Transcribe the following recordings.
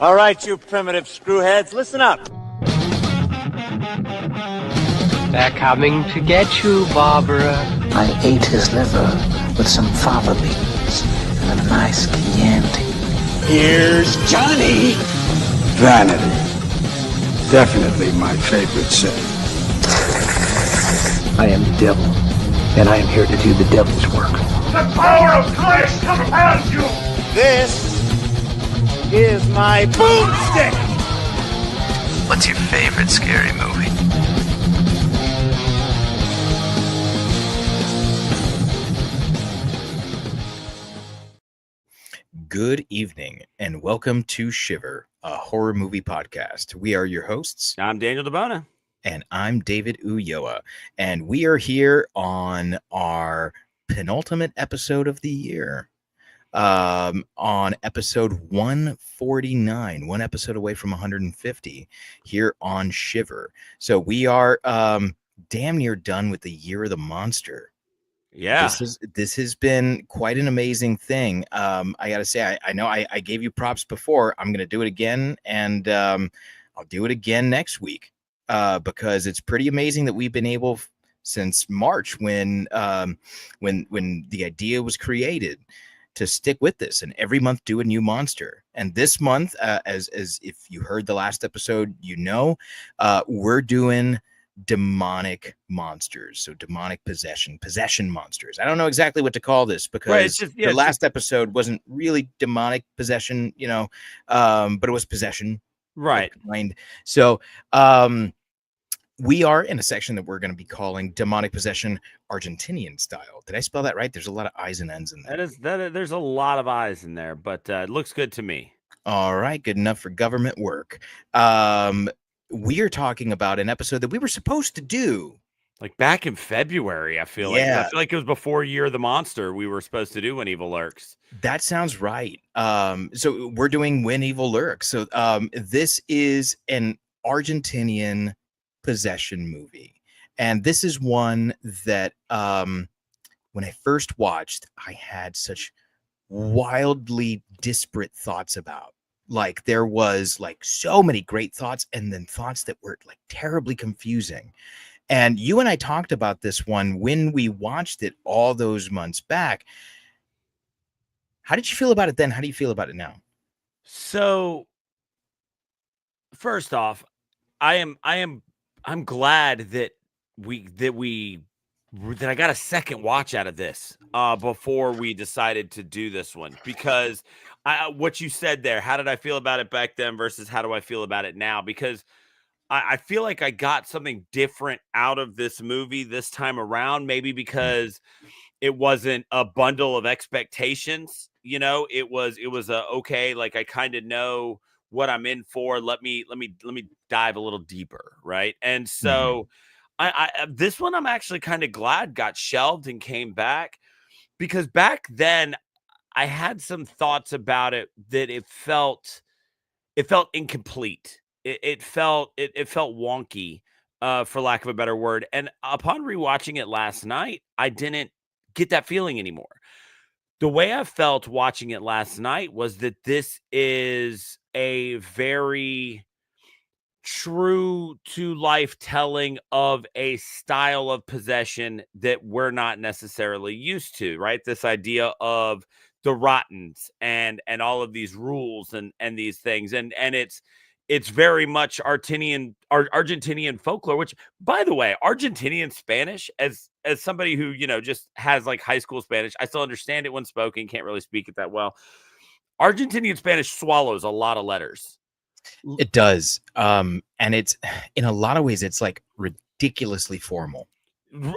All right, you primitive screwheads, listen up. They're coming to get you, Barbara. I ate his liver with some fava beans and a nice Chianti. Here's Johnny. Vanity. Definitely my favorite sin. I am the devil, and I am here to do the devil's work. The power of Christ compels you. This is my boomstick. What's your favorite scary movie? Good evening, and welcome to Shiver, a horror movie podcast. We are your hosts. I'm Daniel DeBona. And I'm David Ulloa. And we are here on our penultimate episode of the year. On episode 149, one episode away from 150 here on Shiver. So we are damn near done with the Year of the Monster. Yeah, this has been quite an amazing thing. I gotta say, I know I gave you props before. I'm gonna do it again, and I'll do it again next week because it's pretty amazing that we've been able since March when the idea was created to stick with this and every month do a new monster. And this month, as if you heard the last episode, we're doing demonic monsters. So demonic possession monsters. I don't know exactly what to call this because the last episode wasn't really demonic possession, but it was possession. Right. So we are in a section that we're going to be calling demonic possession Argentinian style. Did I spell that right? There's a lot of I's and N's in there. There's a lot of I's in there, but it looks good to me. All right. Good enough for government work. We are talking about an episode that we were supposed to do like back in February. I feel like it was before Year of the Monster. We were supposed to do When Evil Lurks. That sounds right. So we're doing When Evil Lurks. So this is an Argentinian possession movie, and this is one that when I first watched, I had such wildly disparate thoughts about. Like there was like so many great thoughts and then thoughts that were like terribly confusing. And you and I talked about this one when we watched it all those months back. How did you feel about it then? How do you feel about it now? So first off, I'm glad that I got a second watch out of this before we decided to do this one, because what you said there, how did I feel about it back then versus how do I feel about it now? Because I feel like I got something different out of this movie this time around, maybe because it wasn't a bundle of expectations. It was okay. Like I kind of know what I'm in for. Let me dive a little deeper. Right. And so this one, I'm actually kind of glad got shelved and came back, because back then I had some thoughts about it that it felt incomplete. It felt wonky, for lack of a better word. And upon rewatching it last night, I didn't get that feeling anymore. The way I felt watching it last night was that this is a very true to life telling of a style of possession that we're not necessarily used to, right? This idea of the rottens and all of these rules and these things. And it's very much Argentinian folklore, which, by the way, Argentinian Spanish, as somebody who, just has like high school Spanish, I still understand it when spoken, can't really speak it that well. Argentinian Spanish swallows a lot of letters. It does. And it's, in a lot of ways, it's like ridiculously formal.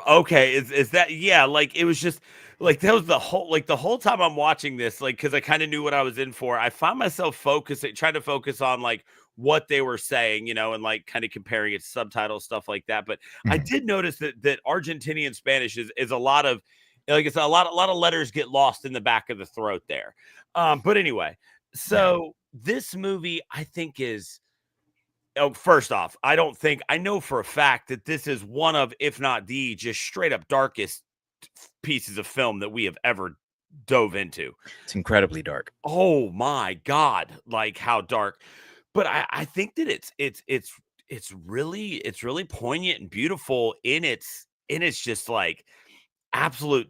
Okay. Is that, yeah, like it was just like, that was the whole time I'm watching this, like, cause I kind of knew what I was in for. I found myself trying to focus on like what they were saying, and like kind of comparing it to subtitles, stuff like that. But I did notice that Argentinian Spanish is a lot of, like, it's a lot of letters get lost in the back of the throat there. But anyway, so this movie, I think is, first off, I know for a fact that this is one of, if not the just straight up darkest pieces of film that we have ever dove into. It's incredibly dark. Oh my God, like how dark. But I think that it's really poignant and beautiful in its just like absolute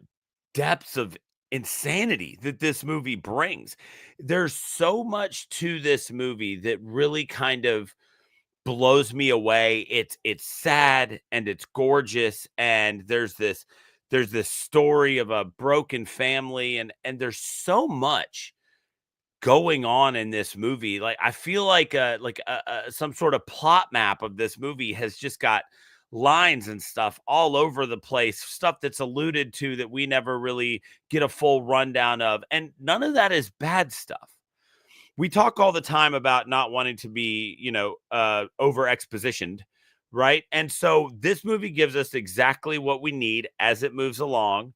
depths of insanity that this movie brings. There's so much to this movie that really kind of blows me away. It's sad and it's gorgeous, and there's this story of a broken family, and there's so much going on in this movie. Like I feel like some sort of plot map of this movie has just got lines and stuff all over the place, stuff that's alluded to that we never really get a full rundown of, and none of that is bad stuff. We talk all the time about not wanting to be, over expositioned, right? And so this movie gives us exactly what we need as it moves along.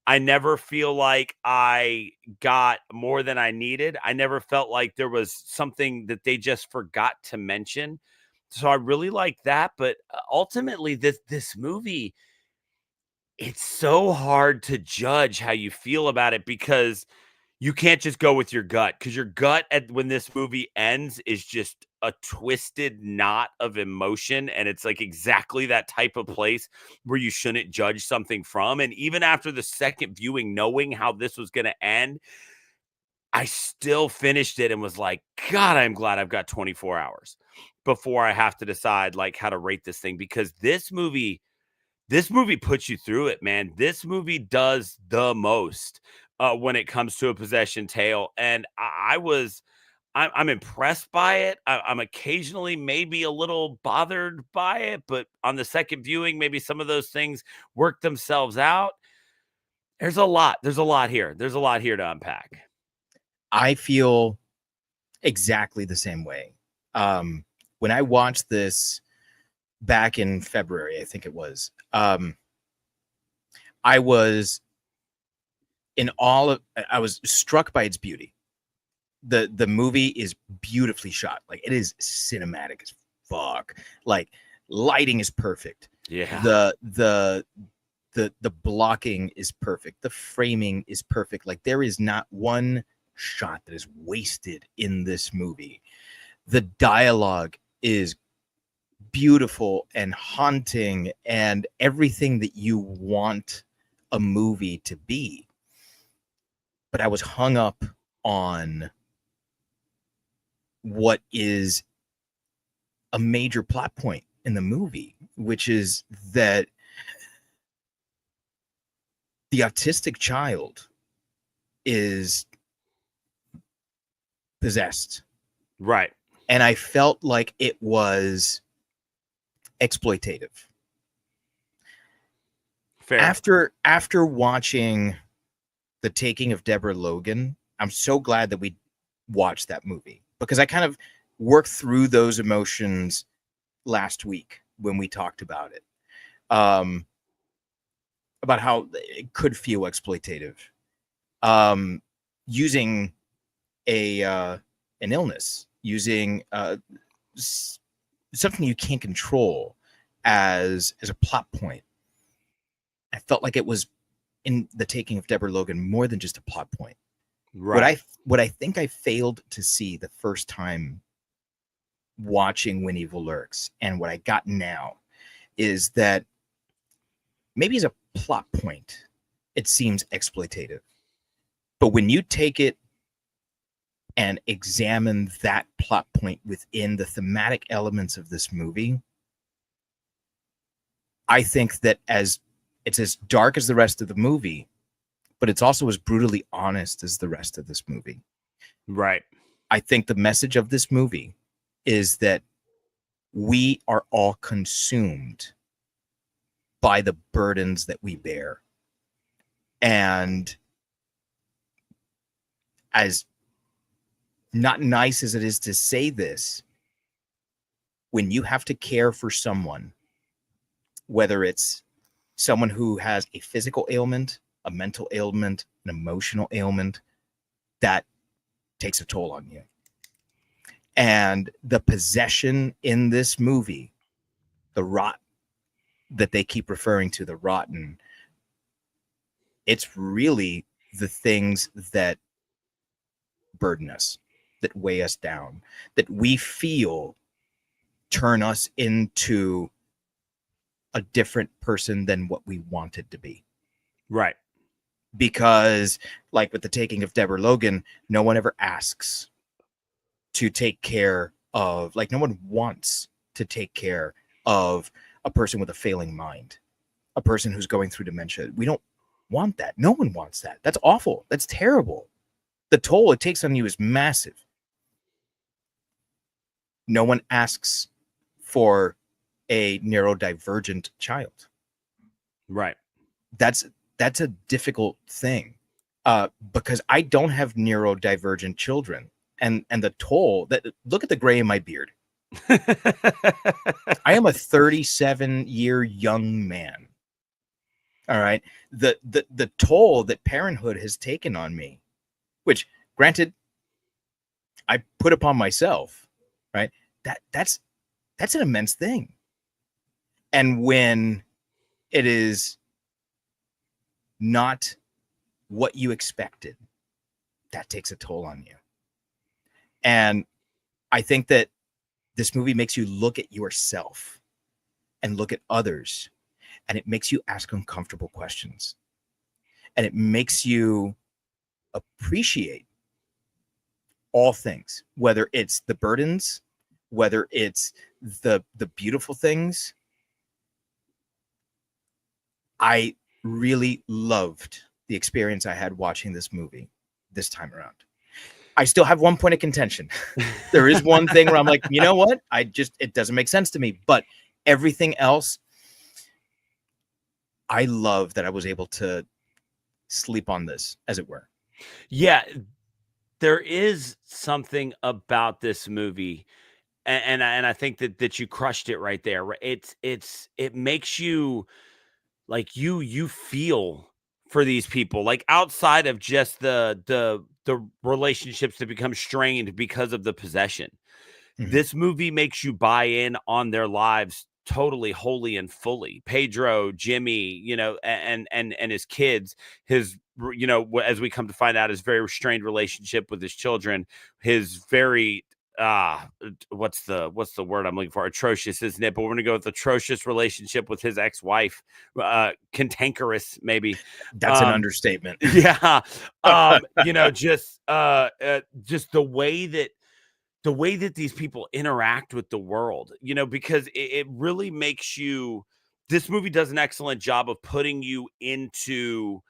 I never feel like I got more than I needed. I never felt like there was something that they just forgot to mention. So I really like that. But ultimately, this movie, it's so hard to judge how you feel about it because you can't just go with your gut, because your gut when this movie ends is just a twisted knot of emotion. And it's like exactly that type of place where you shouldn't judge something from. And even after the second viewing, knowing how this was going to end, I still finished it and was like, God, I'm glad I've got 24 hours before I have to decide like how to rate this thing, because this movie puts you through it, man. This movie does the most when it comes to a possession tale. And I'm impressed by it. I'm occasionally maybe a little bothered by it, but on the second viewing, maybe some of those things work themselves out. There's a lot here. There's a lot here to unpack. I feel exactly the same way. When I watched this back in February, I think it was, I was struck by its beauty. The movie is beautifully shot. Like, it is cinematic as fuck. Like, lighting is perfect. Yeah. The blocking is perfect. The framing is perfect. Like, there is not one shot that is wasted in this movie. The dialogue is beautiful and haunting and everything that you want a movie to be. But I was hung up on what is a major plot point in the movie, which is that the autistic child is possessed. Right. And I felt like it was exploitative. Fair. After watching The Taking of Deborah Logan, I'm so glad that we watched that movie, because I kind of worked through those emotions last week when we talked about it, about how it could feel exploitative, using an illness, using something you can't control as a plot point. I felt like it was in The Taking of Deborah Logan more than just a plot point. Right. What I think I failed to see the first time watching When Evil Lurks, and what I got now, is that maybe as a plot point, it seems exploitative. But when you take it and examine that plot point within the thematic elements of this movie, I think that it's as dark as the rest of the movie, but it's also as brutally honest as the rest of this movie. Right. I think the message of this movie is that we are all consumed by the burdens that we bear. And as not nice as it is to say this, when you have to care for someone, whether it's someone who has a physical ailment, a mental ailment, an emotional ailment, that takes a toll on you. And the possession in this movie, the rot that they keep referring to, the rotten, it's really the things that burden us, that weigh us down, that we feel turn us into a different person than what we wanted to be. Right. Because, like with the taking of Deborah Logan, no one ever asks to take care of, like, no one wants to take care of a person with a failing mind, a person who's going through dementia. We don't want that. No one wants that. That's awful. That's terrible. The toll it takes on you is massive. No one asks for a neurodivergent child. Right. That's a difficult thing, because I don't have neurodivergent children, and the toll that, look at the gray in my beard. I am a 37-year young man. All right. The toll that parenthood has taken on me, which granted I put upon myself, right? That's an immense thing. And when it is not what you expected, that takes a toll on you. And I think that this movie makes you look at yourself and look at others, and it makes you ask uncomfortable questions, and it makes you appreciate all things, whether it's the burdens, whether it's the beautiful things. I really loved the experience I had watching this movie this time around. I still have one point of contention. There is one thing where I'm like, you know what? It doesn't make sense to me. But everything else, I love that I was able to sleep on this, as it were. Yeah, there is something about this movie, and I think that you crushed it right there. It makes you, like, you feel for these people, like, outside of just the relationships that become strained because of the possession. Mhm. This movie makes you buy in on their lives totally, wholly, and fully. Pedro, Jimmy, and his kids, his, as we come to find out, his very restrained relationship with his children, his very what's the word I'm looking for? Atrocious, isn't it? But we're gonna go with atrocious relationship with his ex-wife, cantankerous, maybe. That's an understatement. Yeah. Just the way that these people interact with the world, because it really makes you, this movie does an excellent job of putting you into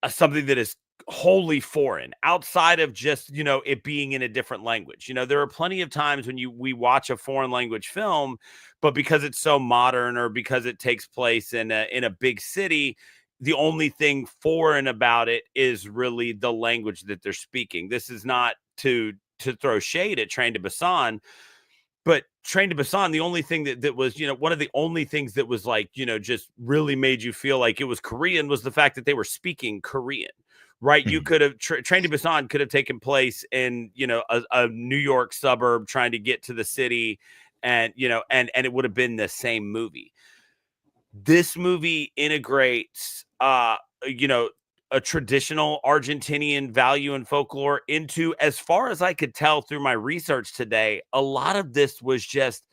something that is wholly foreign, outside of just, it being in a different language. There are plenty of times when we watch a foreign language film, but because it's so modern, or because it takes place in a big city, the only thing foreign about it is really the language that they're speaking. This is not to throw shade at Train to Busan, but Train to Busan, the only thing that was, one of the only things that was, like, just really made you feel like it was Korean was the fact that they were speaking Korean, right? You could have, Train to Busan could have taken place in, a New York suburb trying to get to the city, and, and it would have been the same movie. This movie integrates, a traditional Argentinian value and folklore into, as far as I could tell through my research today, a lot of this was just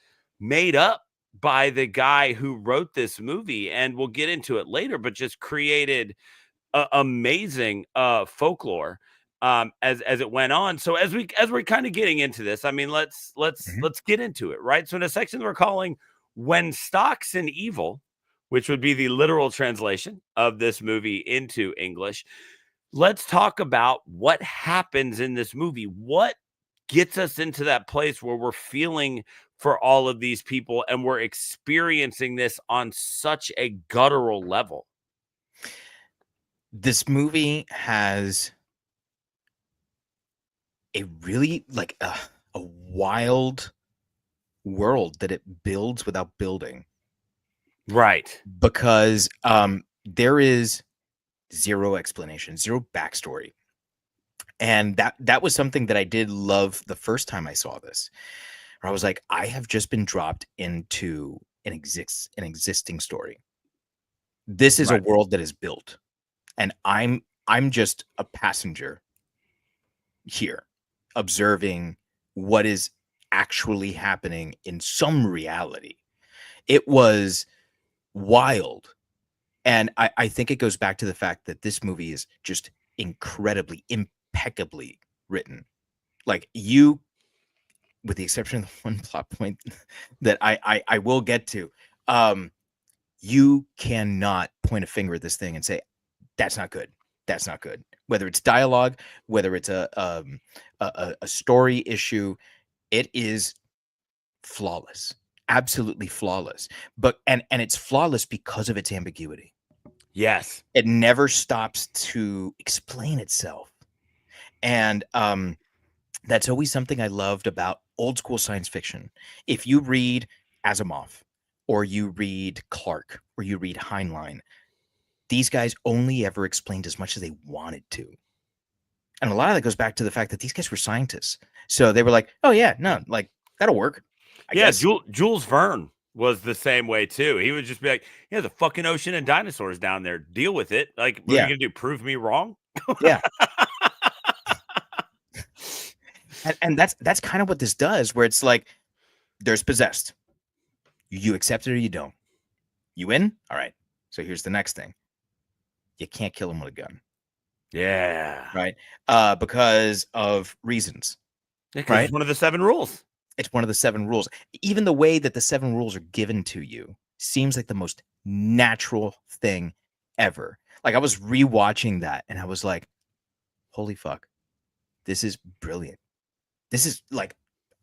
made up by the guy who wrote this movie, and we'll get into it later, but just created amazing folklore as it went on. So as we're kind of getting into this, I mean, let's get into it, right? So in a section that we're calling "When Stocks and Evil," which would be the literal translation of this movie into English, let's talk about what happens in this movie. What gets us into that place where we're feeling for all of these people and we're experiencing this on such a guttural level? This movie has a really, like, a wild world that it builds without building. Right. Because there is zero explanation, zero backstory. And that was something that I did love the first time I saw this, where I was like, I have just been dropped into an existing story. This is a world that is built, and I'm I'm just a passenger here, observing what is actually happening in some reality. It was wild. And I think it goes back to the fact that this movie is just incredibly, impeccably written. Like, you, with the exception of the one plot point that I will get to, you cannot point a finger at this thing and say, that's not good. That's not good. Whether it's dialogue, whether it's a story issue, it is flawless, absolutely flawless. But and it's flawless because of its ambiguity. Yes. It never stops to explain itself. And that's always something I loved about old school science fiction. If you read Asimov, or you read Clarke, or you read Heinlein, these guys only ever explained as much as they wanted to. And a lot of that goes back to the fact that these guys were scientists. So they were like, oh yeah, no, like, that'll work. I guess. Jules Verne was the same way too. He would just be like, yeah, the fucking ocean and dinosaurs down there. Deal with it. Like, what are you gonna do? Prove me wrong? Yeah. and that's kind of what this does, where it's like, there's possessed. You accept it or you don't. You in? All right. So here's the next thing. You can't kill him with a gun. Yeah. Right. Because of reasons. Right. It's one of the 7 rules. It's one of the 7 rules. Even the way that the 7 rules are given to you seems like the most natural thing ever. Like, I was rewatching that and I was like, holy fuck, this is brilliant. This is like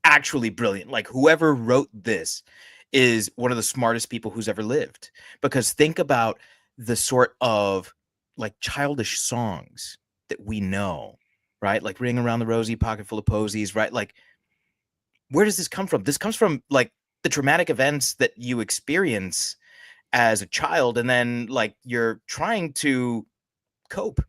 actually brilliant. Like, whoever wrote this is one of the smartest people who's ever lived. Because think about the sort of like childish songs that we know, right? Like Ring Around the Rosie, Pocket Full of Posies, right? Like, where does this come from? This comes from like the traumatic events that you experience as a child, and then like you're trying to cope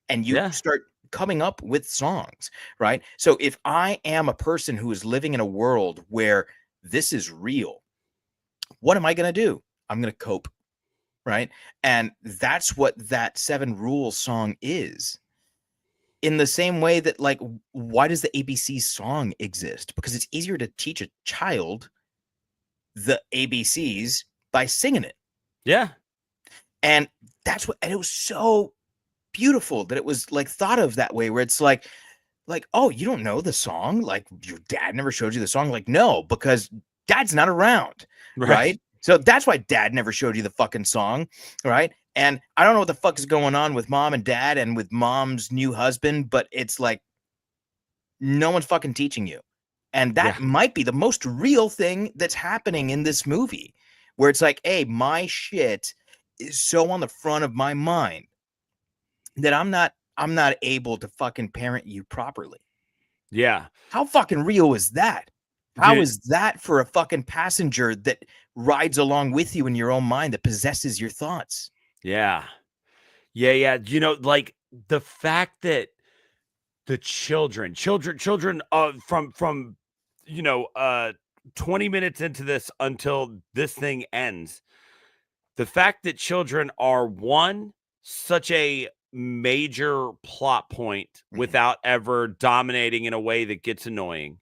and you start coming up with songs, right? So if I am a person who is living in a world where this is real, what am I going to do? I'm going to cope, right? And that's what that 7 Rules song is. In the same way that, like, why does the ABC song exist? Because it's easier to teach a child the ABCs by singing it. Yeah. And that's what, and it was so beautiful that it was like thought of that way, where it's like, oh, you don't know the song? Like, your dad never showed you the song? Like, no, because dad's not around, right? So that's why dad never showed you the fucking song, right? And I don't know what the fuck is going on with mom and dad and with mom's new husband, but it's like, no one's fucking teaching you. And that might be the most real thing that's happening in this movie, where it's like, hey, my shit is so on the front of my mind that I'm not able to fucking parent you properly. Yeah. How fucking real is that? How is that for a fucking passenger that rides along with you in your own mind, that possesses your thoughts? Yeah. Yeah. You know, like the fact that the children from, you know, 20 minutes into this until this thing ends, the fact that children are such a major plot point without ever dominating in a way that gets annoying.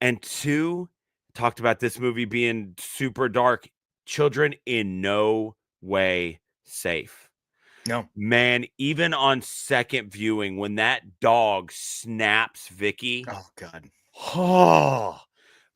And 2, talked about this movie being super dark. Children in no way safe. No. Man, even on second viewing, when that dog snaps Vicky. Oh, God. Oh,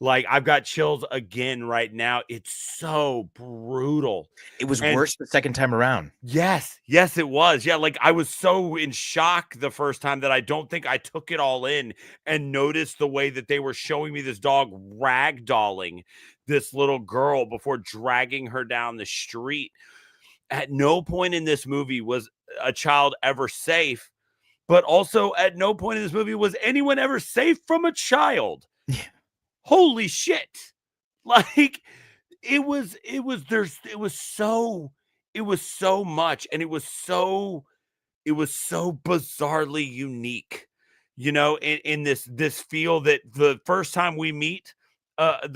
like, I've got chills again right now. It's so brutal. It was worse the second time around. Yes, it was. Yeah, like, I was so in shock the first time that I don't think I took it all in and noticed the way that they were showing me this dog ragdolling this little girl before dragging her down the street. At no point in this movie was a child ever safe, but also at no point in this movie was anyone ever safe from a child. Yeah. Holy shit. Like, it was so much, and it was so bizarrely unique, you know, in this feel that the first time we meet a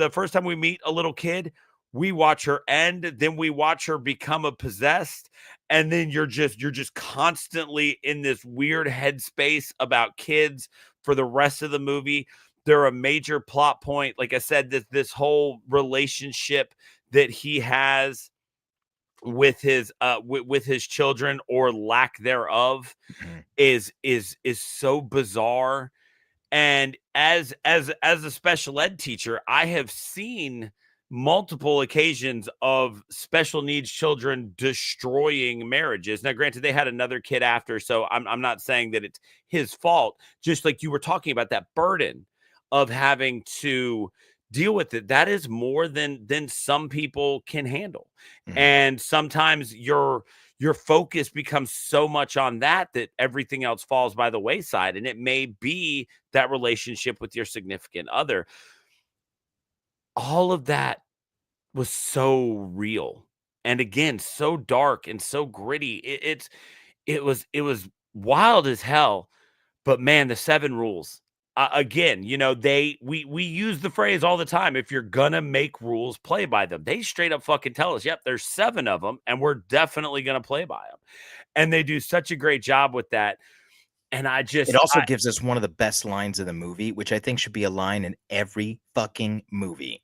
little kid, we watch her end, then we watch her become a possessed, and then you're just constantly in this weird headspace about kids for the rest of the movie. They're a major plot point. Like I said, this whole relationship that he has with his children, or lack thereof, is so bizarre. And as a special ed teacher, I have seen multiple occasions of special needs children destroying marriages. Now, granted, they had another kid after, so I'm not saying that it's his fault. Just like you were talking about, that burden of having to deal with it, that is more than some people can handle. And sometimes your focus becomes so much on that everything else falls by the wayside. And it may be that relationship with your significant other. All of that was so real. And again, so dark and so gritty. It was wild as hell. But man, the 7 rules. Again, we use the phrase all the time. If you're gonna make rules, play by them. They straight up fucking tell us, yep, there's 7 of them, and we're definitely gonna play by them. And they do such a great job with that. And it also gives us one of the best lines of the movie, which I think should be a line in every fucking movie.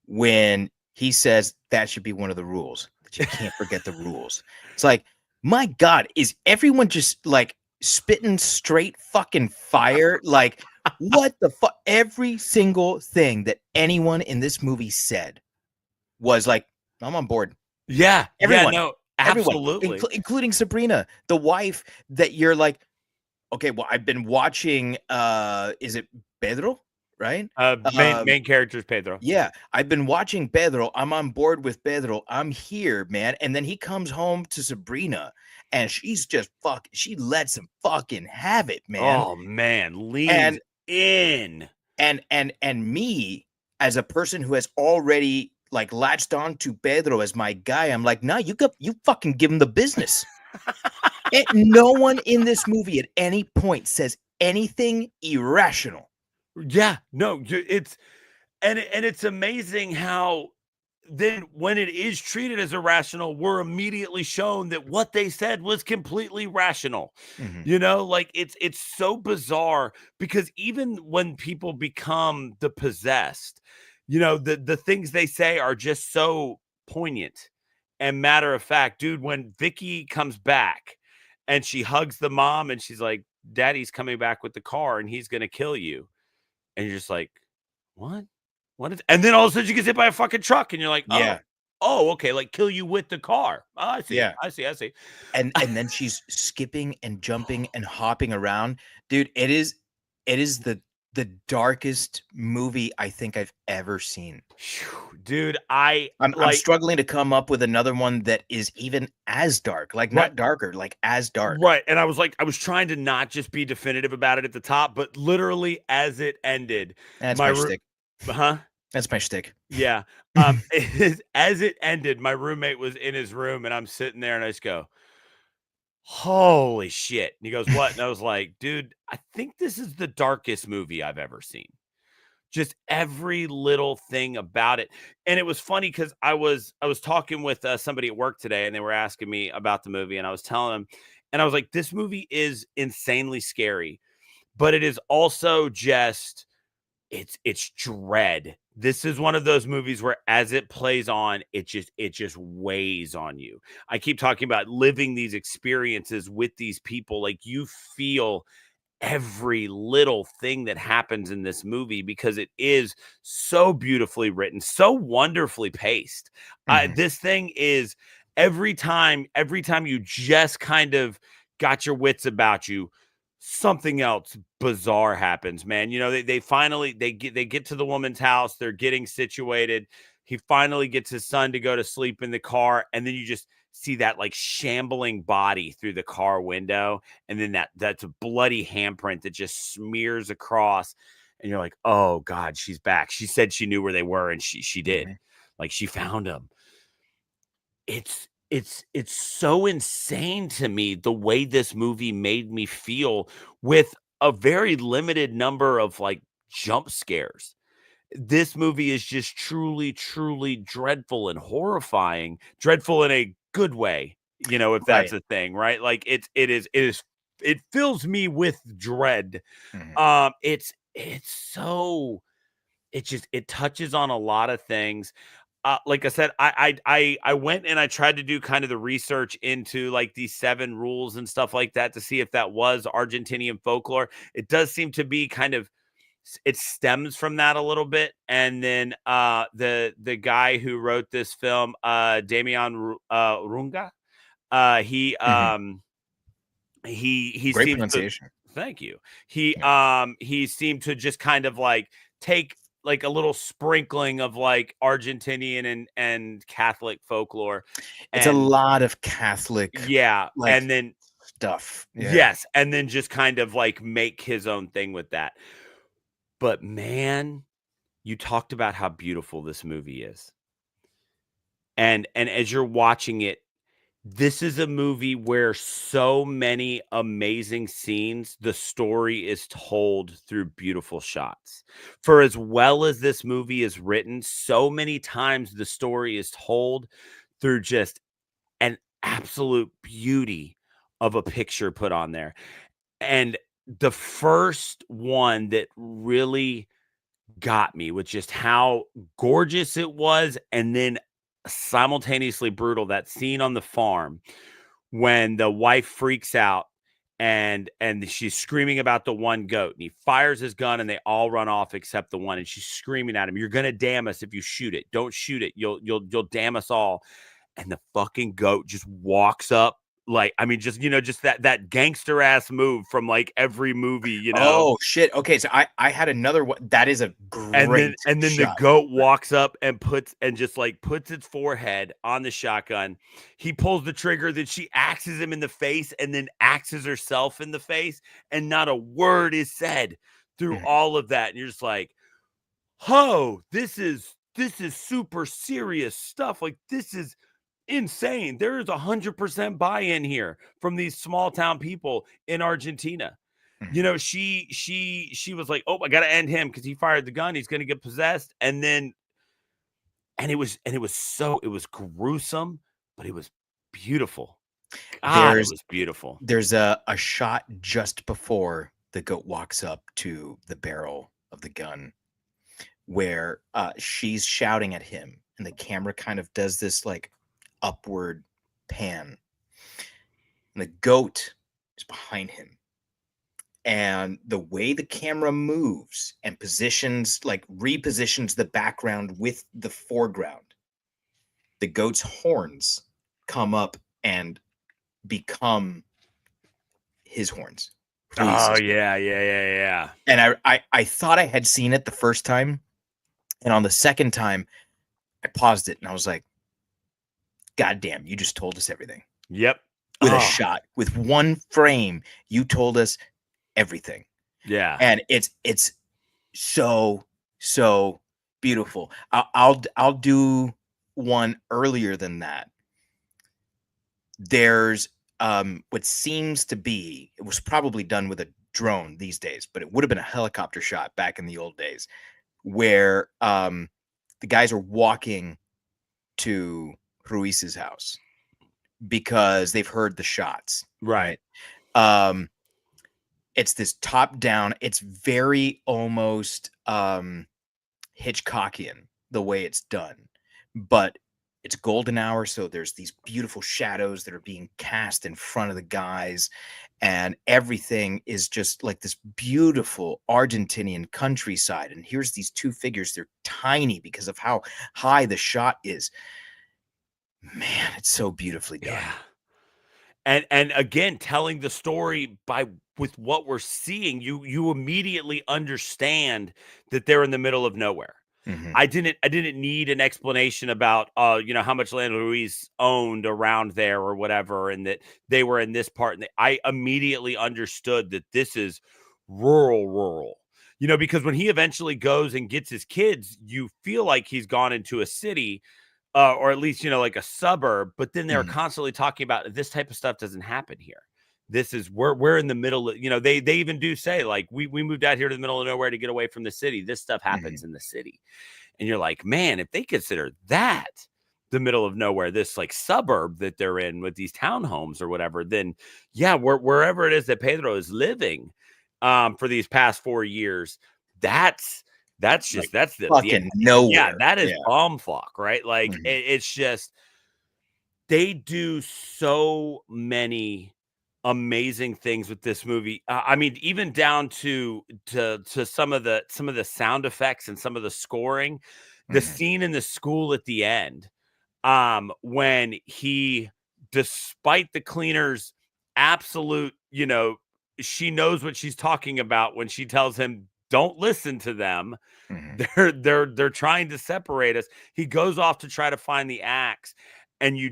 When he says that should be one of the rules, that you can't forget the rules. It's like, my God, is everyone just like spitting straight fucking fire? Like, what the fuck? Every single thing that anyone in this movie said was like, I'm on board. Yeah. Everyone. Yeah, no, Everyone, absolutely. including Sabrina, the wife, that you're like, okay, well, I've been watching, is it Pedro? Right? Main character is Pedro. Yeah, I've been watching Pedro. I'm on board with Pedro. I'm here, man. And then he comes home to Sabrina, and she's just she lets him fucking have it, man. Oh man, leans in. And me, as a person who has already like latched on to Pedro as my guy, I'm like, nah, you fucking give him the business. And no one in this movie at any point says anything irrational. Yeah, no, it's amazing how then when it is treated as irrational, we're immediately shown that what they said was completely rational. Like it's so bizarre, because even when people become the possessed, the things they say are just so poignant and matter of fact. Dude, when Vicky comes back and she hugs the mom and she's like, Daddy's coming back with the car and he's gonna kill you. And you're just like, what? And then all of a sudden you get hit by a fucking truck and you're like, yeah. Oh, okay. Like kill you with the car. Oh, I see. Yeah. I see. And then she's skipping and jumping and hopping around. Dude, it is the darkest movie I think I've ever seen. Dude, I'm struggling to come up with another one that is even as dark, like not darker, like as dark. Right. And I was trying to not just be definitive about it at the top, but literally as it ended. That's my shtick. Huh? That's my shtick. Yeah. As it ended, my roommate was in his room and I'm sitting there and I just go, holy shit. And he goes, what? And I was like, dude, I think this is the darkest movie I've ever seen. Just every little thing about it. And it was funny because I was talking with somebody at work today and they were asking me about the movie, and I was telling them, and I was like, this movie is insanely scary, but it is also just, it's dread. This is one of those movies where as it plays on, it just weighs on you. I keep talking about living these experiences with these people. Like, you feel every little thing that happens in this movie because it is so beautifully written, so wonderfully paced. This thing is every time you just kind of got your wits about you, something else bizarre happens, man. They finally get to the woman's house. They're getting situated. He finally gets his son to go to sleep in the car, and then you just see that like shambling body through the car window, and then that's a bloody handprint that just smears across, and you're like, oh God, she's back. She said she knew where they were, and she did. Like, she found them. It's so insane to me the way this movie made me feel with a very limited number of like jump scares. this movie is just truly, truly dreadful and horrifying. Dreadful in a good way, if that's a thing, right? Like it fills me with dread. It touches on a lot of things. Like I said, I went and I tried to do kind of the research into like these 7 rules and stuff like that to see if that was Argentinian folklore. It does seem to be kind of, it stems from that a little bit. And then the guy who wrote this film, Damian Runga, he Great seems pronunciation. thank you. He seemed to just kind of like take like a little sprinkling of like Argentinian and Catholic folklore. It's a lot of Catholic, and then stuff. Yes, and then just kind of like make his own thing with that. But man, you talked about how beautiful this movie is. And as you're watching it, this is a movie where so many amazing scenes, the story is told through beautiful shots. For as well as this movie is written, so many times the story is told through just an absolute beauty of a picture put on there. And the first one that really got me with just how gorgeous it was, and then simultaneously brutal, that scene on the farm when the wife freaks out and she's screaming about the one goat, and he fires his gun and they all run off except the one, and she's screaming at him, "You're gonna damn us if you shoot it. Don't shoot it. You'll damn us all." And the fucking goat just walks up. Like, I mean, just that gangster ass move from like every movie, Oh shit. Okay, so I had another one. That is a great and then shot. the goat walks up and puts its forehead on the shotgun. He pulls the trigger, then she axes him in the face and then axes herself in the face, and not a word is said through all of that. And you're just like, "Oh, this is super serious stuff. Like, this is insane." There is 100% buy-in here from these small town people in Argentina. She was like, "Oh, I got to end him because he fired the gun. He's going to get possessed." And it was gruesome, but it was beautiful. God, it was beautiful. There's a shot just before the goat walks up to the barrel of the gun where she's shouting at him, and the camera kind of does this like upward pan, and the goat is behind him, and the way the camera moves and repositions the background with the foreground, the goat's horns come up and become his horns. Oh yeah. And I thought I had seen it the first time, and on the second time I paused it and I was like, God damn, you just told us everything. Yep. With a shot, with one frame, you told us everything. Yeah. And it's so beautiful. I'll do one earlier than that. There's what seems to be, it was probably done with a drone these days, but it would have been a helicopter shot back in the old days, where the guys are walking to Ruiz's house because they've heard the shots. Right. It's this top down, it's very almost Hitchcockian the way it's done, but it's golden hour, so there's these beautiful shadows that are being cast in front of the guys, and everything is just like this beautiful Argentinian countryside. And here's these two figures, they're tiny because of how high the shot is. Man, it's so beautifully done. Yeah. And again, telling the story with what we're seeing, you immediately understand that they're in the middle of nowhere. I didn't need an explanation about how much land Ruiz owned around there or whatever, and that they were in this part. And I immediately understood that this is rural. Because when he eventually goes and gets his kids, you feel like he's gone into a city. Or at least, like a suburb, but then they're constantly talking about this type of stuff doesn't happen here. we're in the middle of, they even do say, like, we moved out here to the middle of nowhere to get away from the city. This stuff happens in the city. And you're like, man, if they consider that the middle of nowhere, this like suburb that they're in with these townhomes or whatever, then yeah, wherever it is that Pedro is living for these past 4 years, that's just, like, that's the fucking nowhere. Yeah, that is bombfuck, right? Like it's just, they do so many amazing things with this movie. I mean, even down to some of the sound effects and some of the scoring, the scene in the school at the end, when he, despite the cleaner's absolute, she knows what she's talking about when she tells him, don't listen to them. They're trying to separate us. He goes off to try to find the axe, and you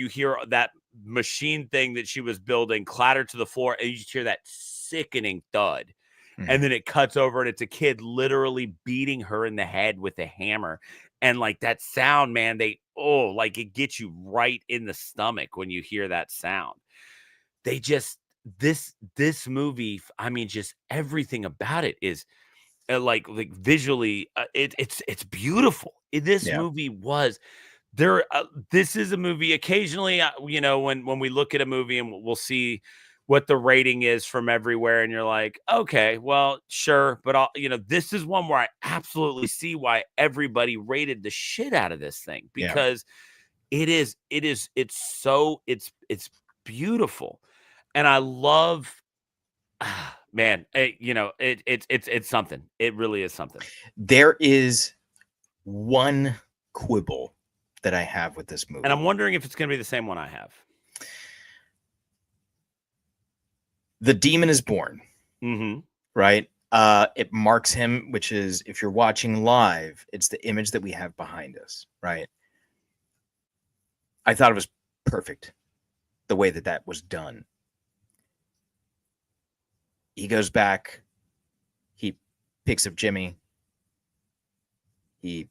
hear that machine thing that she was building clatter to the floor, and you just hear that sickening thud. And then it cuts over, and it's a kid literally beating her in the head with a hammer. And like that sound, man, like it gets you right in the stomach when you hear that sound. They just, this movie, I mean, just everything about it is like visually, it's beautiful. This movie was there. This is a movie. Occasionally, when we look at a movie and we'll see what the rating is from everywhere, and you're like, okay, well, sure, but this is one where I absolutely see why everybody rated the shit out of this thing, because it's beautiful, and I love, man, it's something. It really is something. There is one quibble that I have with this movie, and I'm wondering if it's going to be the same one I have. The demon is born, right? It marks him, which is, if you're watching live, it's the image that we have behind us, right? I thought it was perfect the way that was done. He goes back, he picks up Jimmy, he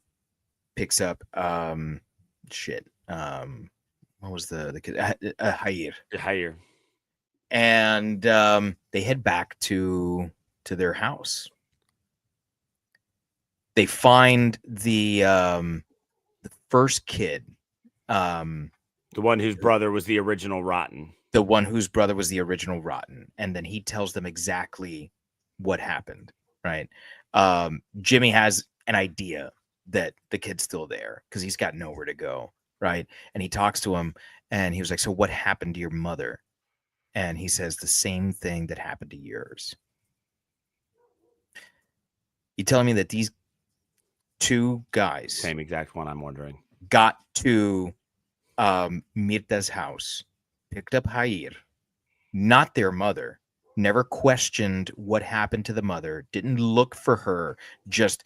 picks up what was the kid? Jair. And they head back to their house. They find the first kid, the one whose brother was the original Rotten. The one whose brother was the original Rotten, and then he tells them exactly what happened. Right? Jimmy has an idea that the kid's still there because he's got nowhere to go. Right? And he talks to him, and he was like, "So what happened to your mother?" And he says the same thing that happened to yours. You telling me that these two guys, same exact one, I'm wondering, got to Mirta's house, picked up Jair, not their mother, never questioned what happened to the mother, didn't look for her, just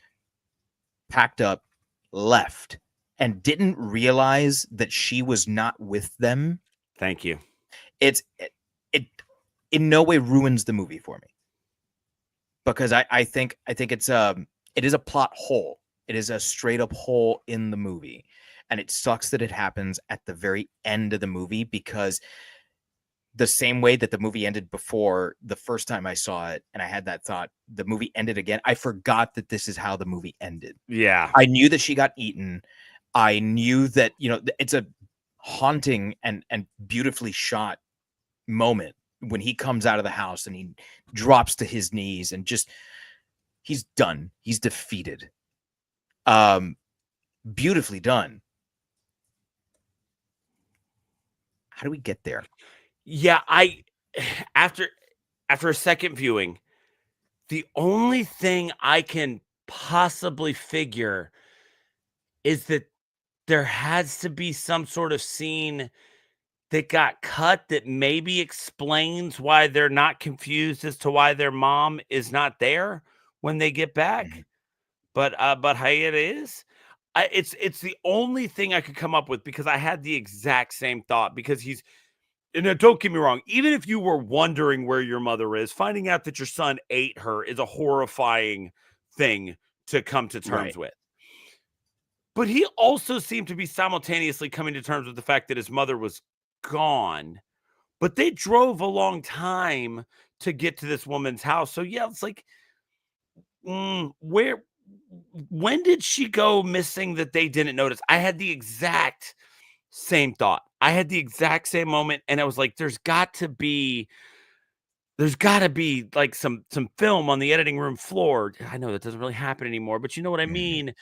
packed up, left, and didn't realize that she was not with them? Thank you. It in no way ruins the movie for me, because I think it is a plot hole. It is a straight up hole in the movie, and it sucks that it happens at the very end of the movie, because the same way that the movie ended before the first time I saw it, and I had that thought, the movie ended again. I forgot that this is how the movie ended. Yeah, I knew that she got eaten. I knew that, it's a haunting and beautifully shot moment when he comes out of the house and he drops to his knees and just, he's done. He's defeated. Beautifully done. How do we get there? Yeah, after a second viewing, the only thing I can possibly figure is that there has to be some sort of scene that got cut that maybe explains why they're not confused as to why their mom is not there when they get back. But Jair is. It's the only thing I could come up with, because I had the exact same thought, because and don't get me wrong, even if you were wondering where your mother is, finding out that your son ate her is a horrifying thing to come to terms with. But he also seemed to be simultaneously coming to terms with the fact that his mother was gone, but they drove a long time to get to this woman's house. So yeah, it's like, when did she go missing that they didn't notice? I had the exact same thought. I had the exact same moment, and I was like, there's got to be like some film on the editing room floor. I know that doesn't really happen anymore, but you know what I mean?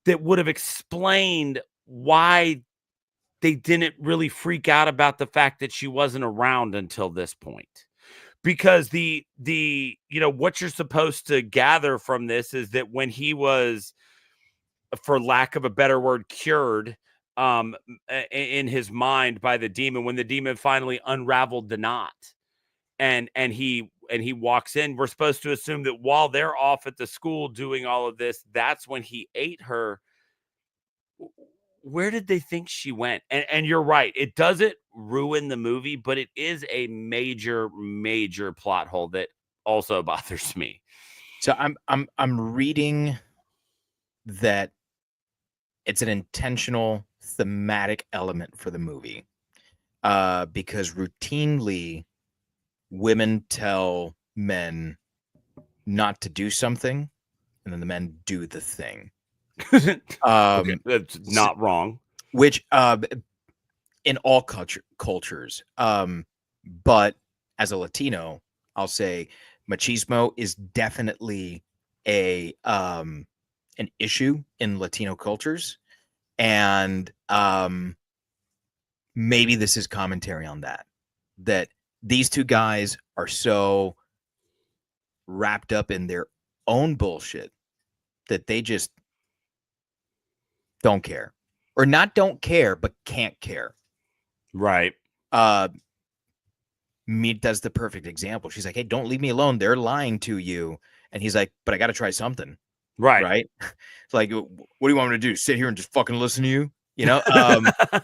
That would have explained why they didn't really freak out about the fact that she wasn't around until this point. Because the what you're supposed to gather from this is that when he was, for lack of a better word, cured in his mind by the demon, when the demon finally unraveled the knot, and he walks in, we're supposed to assume that while they're off at the school doing all of this, that's when he ate her. Where did they think she went? And you're right, it doesn't ruin the movie, but it is a major plot hole that also bothers me. So I'm reading that it's an intentional thematic element for the movie, because routinely women tell men not to do something, and then the men do the thing. Okay, that's not wrong. Which in all cultures, but as a Latino, I'll say machismo is definitely an issue in Latino cultures, and maybe this is commentary on that these two guys are so wrapped up in their own bullshit that they just don't care, or not don't care, but can't care. Right. Meat does the perfect example. She's like, hey, don't leave me alone. They're lying to you. And he's like, but I got to try something. Right. It's like, what do you want me to do? Sit here and just fucking listen to you?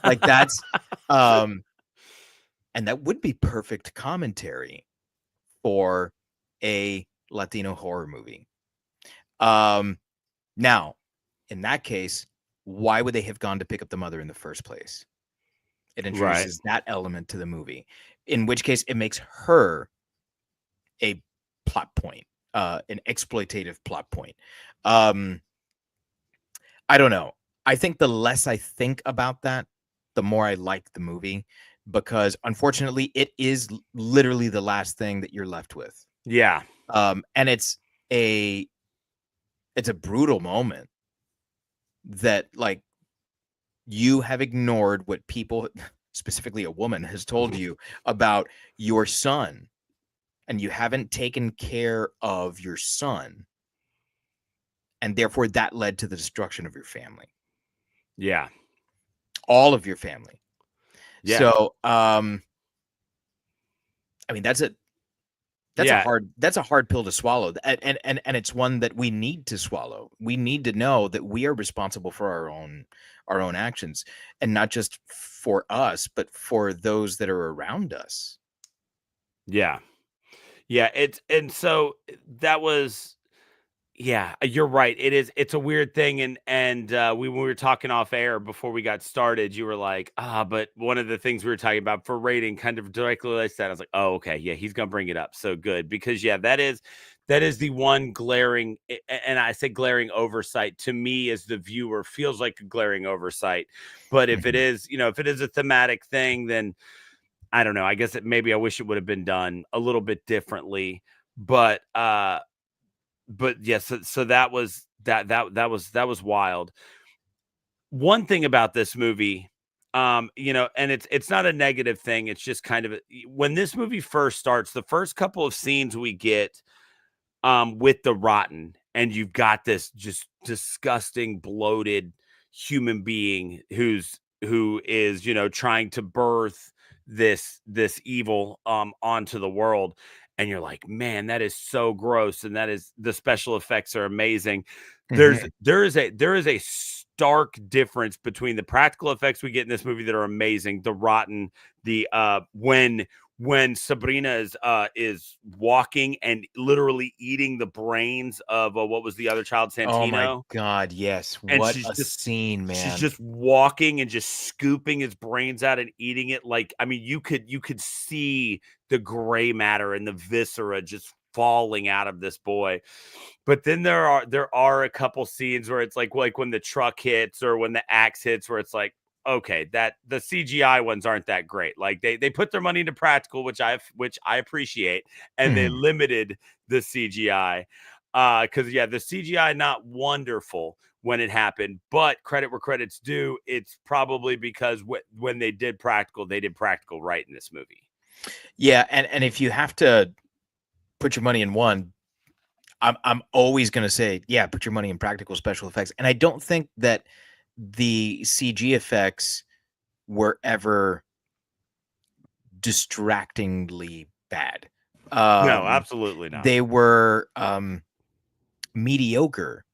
Like that's, and that would be perfect commentary for a Latino horror movie. Now, in that case, why would they have gone to pick up the mother in the first place? It introduces that element to the movie, in which case it makes her a plot point, an exploitative plot point. I don't know. I think the less I think about that, the more I like the movie, because unfortunately it is literally the last thing that you're left with. Yeah. And it's a brutal moment that, like, you have ignored what people, specifically a woman, has told you about your son, and you haven't taken care of your son, and therefore that led to the destruction of your family. Yeah. All of your family. Yeah. So I mean, that's a hard pill to swallow, and it's one that we need to swallow. We need to know that we are responsible for our own actions, and not just for us, but for those that are around us. Yeah. So that was, yeah, you're right. It's a weird thing. And when we were talking off air before we got started, you were like, but one of the things we were talking about for rating kind of directly like that. I was like, oh, okay. Yeah, he's going to bring it up. So good. Because yeah, that is the one glaring, and I say glaring oversight to me as the viewer, feels like a glaring oversight. But if it is, if it is a thematic thing, then I don't know. I guess maybe I wish it would have been done a little bit differently. But yes, so that was that was wild. One thing about this movie, and it's not a negative thing. It's just kind of when this movie first starts, the first couple of scenes we get with the rotten, and you've got this just disgusting, bloated human being who is trying to birth this evil onto the world. And you're like, man, that is so gross. And the special effects are amazing. There is a stark difference between the practical effects we get in this movie that are amazing, the rotten, when when Sabrina is walking and literally eating the brains of what was the other child, Oh my Santino, God, yes. and What a scene, she's man. just walking and just scooping his brains out and eating it. Like, I mean, you could see the gray matter and the viscera just falling out of this boy. But then there are a couple scenes where it's like when the truck hits or when the axe hits, where it's like, okay, that the CGI ones aren't that great. Like they put their money into practical, which I appreciate, and they Mhm. limited the CGI. Because the CGI not wonderful when it happened, but credit where credit's due. It's probably because when they did practical right in this movie. Yeah, and if you have to put your money in one, I'm always gonna say, yeah, put your money in practical special effects. And I don't think that the CG effects were ever distractingly bad. No, absolutely not. They were mediocre,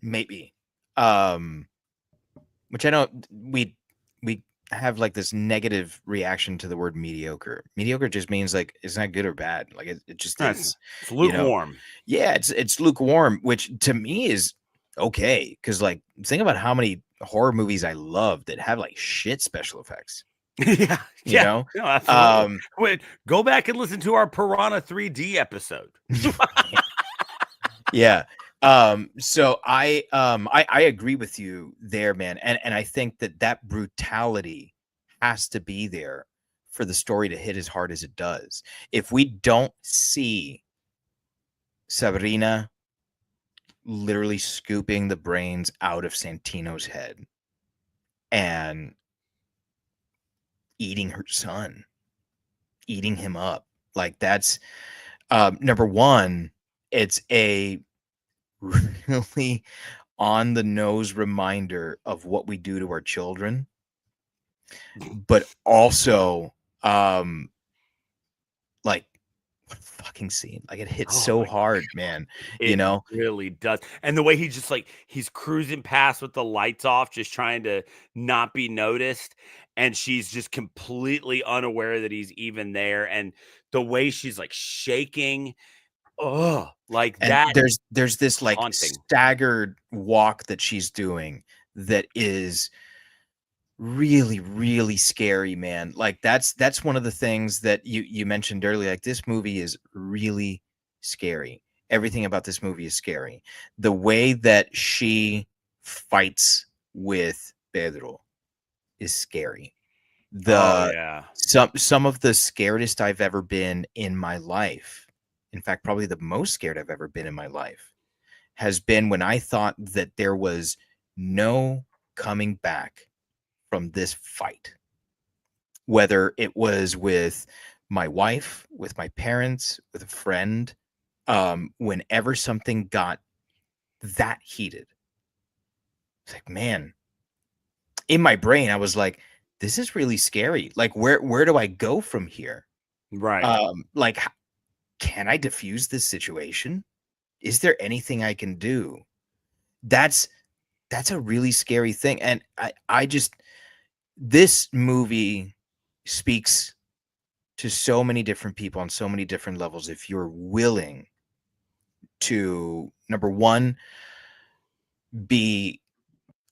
maybe. Which I know we have like this negative reaction to the word mediocre. Mediocre just means like it's not good or bad. Like it just is. It's You know? lukewarm. Yeah, it's lukewarm, which to me is okay. Because like think about how many horror movies I love that have like shit special effects. Yeah, You know? no, absolutely. Wait, go back and listen to our Piranha 3D episode. Yeah. So I agree with you there, man. And I think that brutality has to be there for the story to hit as hard as it does. If we don't see Sabrina literally scooping the brains out of Santino's head and eating her son, eating him up, like that's number one, it's a really on the nose reminder of what we do to our children, but also like what a fucking scene. Like it hits so hard, man. It really does. And the way he just like he's cruising past with the lights off, just trying to not be noticed, and she's just completely unaware that he's even there. And the way she's like shaking, like And that. there's this like Haunting. staggered walk that she's doing that is really, really scary, man. Like that's one of the things that you mentioned earlier. Like this movie is really scary. Everything about this movie is scary. The way that she fights with Pedro is scary. Yeah. Some of the scaredest I've ever been in my life, in fact, probably the most scared I've ever been in my life, has been when I thought that there was no coming back from this fight. Whether it was with my wife, with my parents, with a friend, whenever something got that heated, it's like, man, in my brain, I was like, this is really scary. Like, where do I go from here? Right. Like, can I diffuse this situation? Is there anything I can do? That's a really scary thing. And I just, this movie speaks to so many different people on so many different levels. If you're willing to, number one, be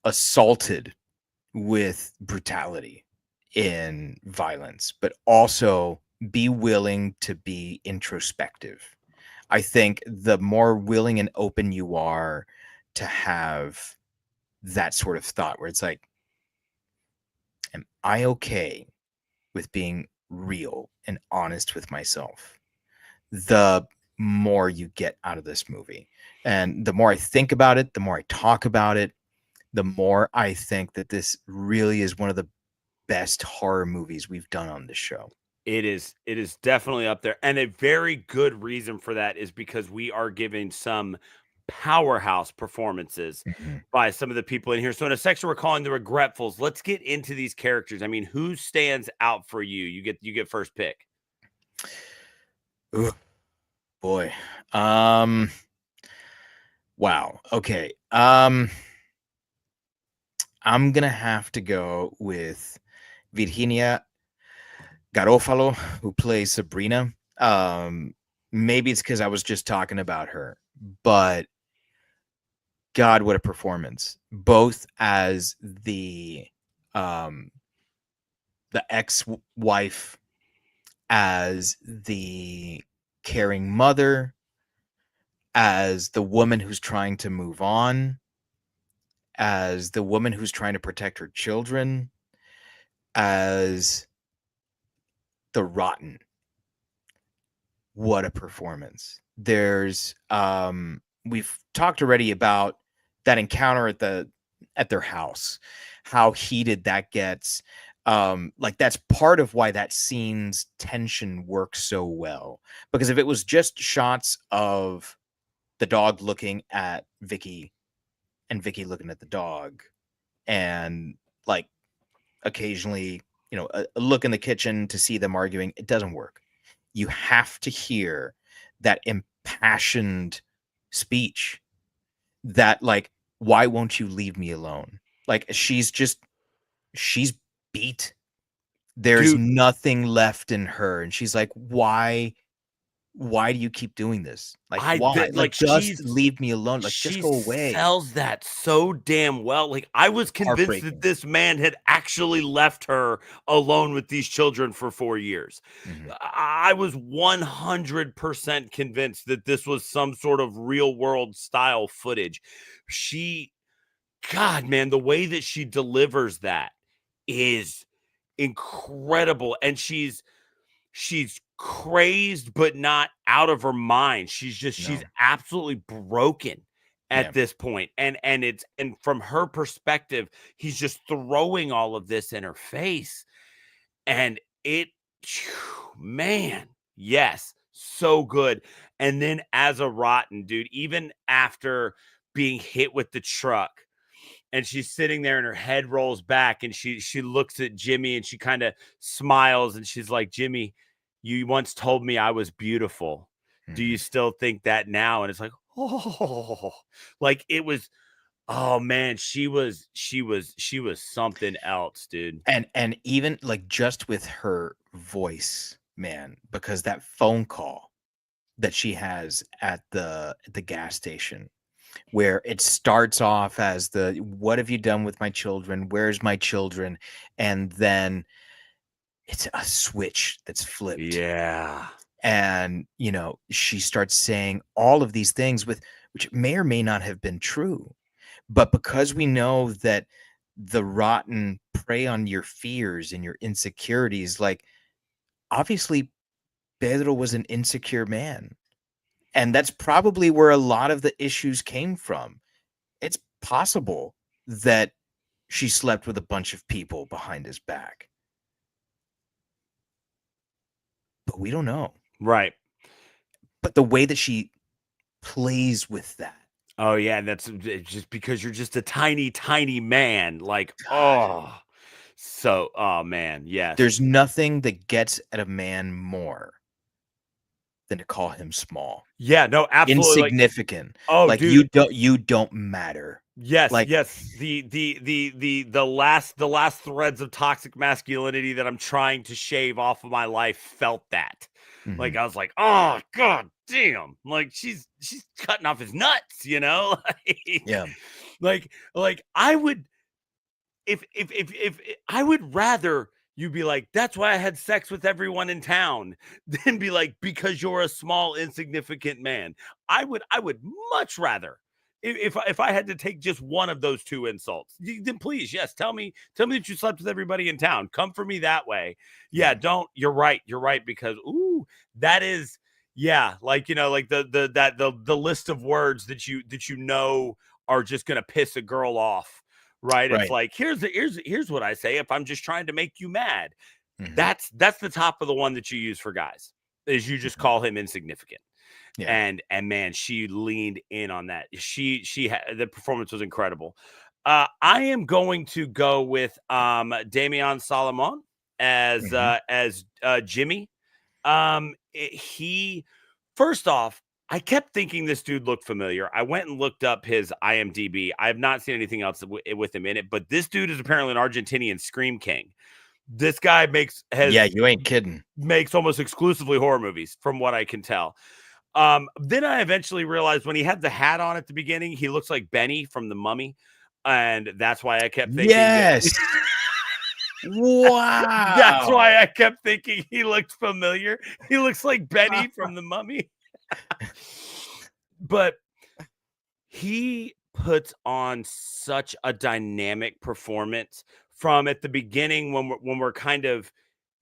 assaulted with brutality in violence, but also be willing to be introspective. I think the more willing and open you are to have that sort of thought where it's like, am I okay with being real and honest with myself? The more you get out of this movie. And the more I think about it, the more I talk about it, the more I think that this really is one of the best horror movies we've done on this show. It is definitely up there. And a very good reason for that is because we are giving some powerhouse performances Mhm. by some of the people in here. So in a section we're calling the regretfuls, let's get into these characters. I mean, who stands out for you? You get first pick. Ooh, boy. Wow. Okay. I'm gonna have to go with Virginia Garofalo, who plays Sabrina. Maybe it's because I was just talking about her, but God, what a performance! Both as the ex-wife, as the caring mother, as the woman who's trying to move on, as the woman who's trying to protect her children, as the rotten. What a performance. We've talked already about that encounter at their house, how heated that gets. Like that's part of why that scene's tension works so well. Because if it was just shots of the dog looking at Vicky and Vicky looking at the dog, and like occasionally, a look in the kitchen to see them arguing, it doesn't work. You have to hear that impassioned speech, that like, why won't you leave me alone? Like she's beat. There's Dude, nothing left in her. And she's like, why do you keep doing this? Like, why? Like, just leave me alone. Like, just she go away. sells that so damn well. Like, I was convinced that this man had actually left her alone with these children for 4 years. Mhm. I was 100% convinced that this was some sort of real world style footage. God, man, the way that she delivers that is incredible. And she's crazed but not out of her mind. She's absolutely broken at this point. And from her perspective, he's just throwing all of this in her face. And man, yes, so good. And then as a rotten dude, even after being hit with the truck, and she's sitting there and her head rolls back and she looks at Jimmy and she kind of smiles and she's like, Jimmy, you once told me I was beautiful. Do you still think that now? And it's like, oh, like it was, oh man, she was something else, dude. And even like just with her voice, man, because that phone call that she has at the gas station, where it starts off as what have you done with my children? Where's my children? And then it's a switch that's flipped. Yeah. And, she starts saying all of these things which may or may not have been true. But because we know that the rotten prey on your fears and your insecurities, like obviously Pedro was an insecure man. And that's probably where a lot of the issues came from. It's possible that she slept with a bunch of people behind his back. But we don't know. Right. But the way that she plays with that. Oh, yeah. And that's just because you're just a tiny, tiny man. Like, God. Oh, man. Yes. There's nothing that gets at a man more than to call him small. Yeah, no, absolutely. Insignificant. Like, dude. you don't matter. Yes, like, yes. The last threads of toxic masculinity that I'm trying to shave off of my life felt that. Mm-hmm. Like I was like, oh god damn. Like she's cutting off his nuts, Yeah. Like I would if I would rather you be like, that's why I had sex with everyone in town, than be like, because you're a small, insignificant man. I would much rather, if I had to take just one of those two insults, then please, yes, tell me that you slept with everybody in town. Come for me that way. Yeah, don't. You're right, because that is, yeah, like like the list of words that you are just gonna piss a girl off. Right. It's like, here's what I say if I'm just trying to make you mad. Mm-hmm. That's the top of the one that you use for guys, is you just call him insignificant. Yeah. And man, she leaned in on that. The performance was incredible. I am going to go with Damian Solomon as Jimmy. He, first off, I kept thinking this dude looked familiar. I went and looked up his IMDb. I have not seen anything else with him in it, but this dude is apparently an Argentinian scream king. This guy makes you ain't kidding. Makes almost exclusively horror movies, from what I can tell. Then I eventually realized when he had the hat on at the beginning, he looks like Benny from The Mummy, and that's why I kept thinking. Yes. Wow. That's why I kept thinking he looked familiar. He looks like Benny from The Mummy. But he puts on such a dynamic performance from at the beginning when we're kind of,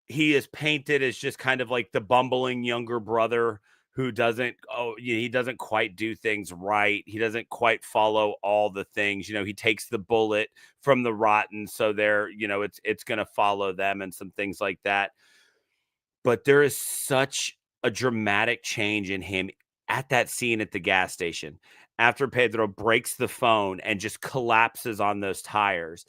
he is painted as just kind of like the bumbling younger brother who doesn't, he doesn't quite do things right. He doesn't quite follow all the things, he takes the bullet from the rotten. So they're, it's going to follow them and some things like that. But there is such a dramatic change in him at that scene at the gas station after Pedro breaks the phone and just collapses on those tires.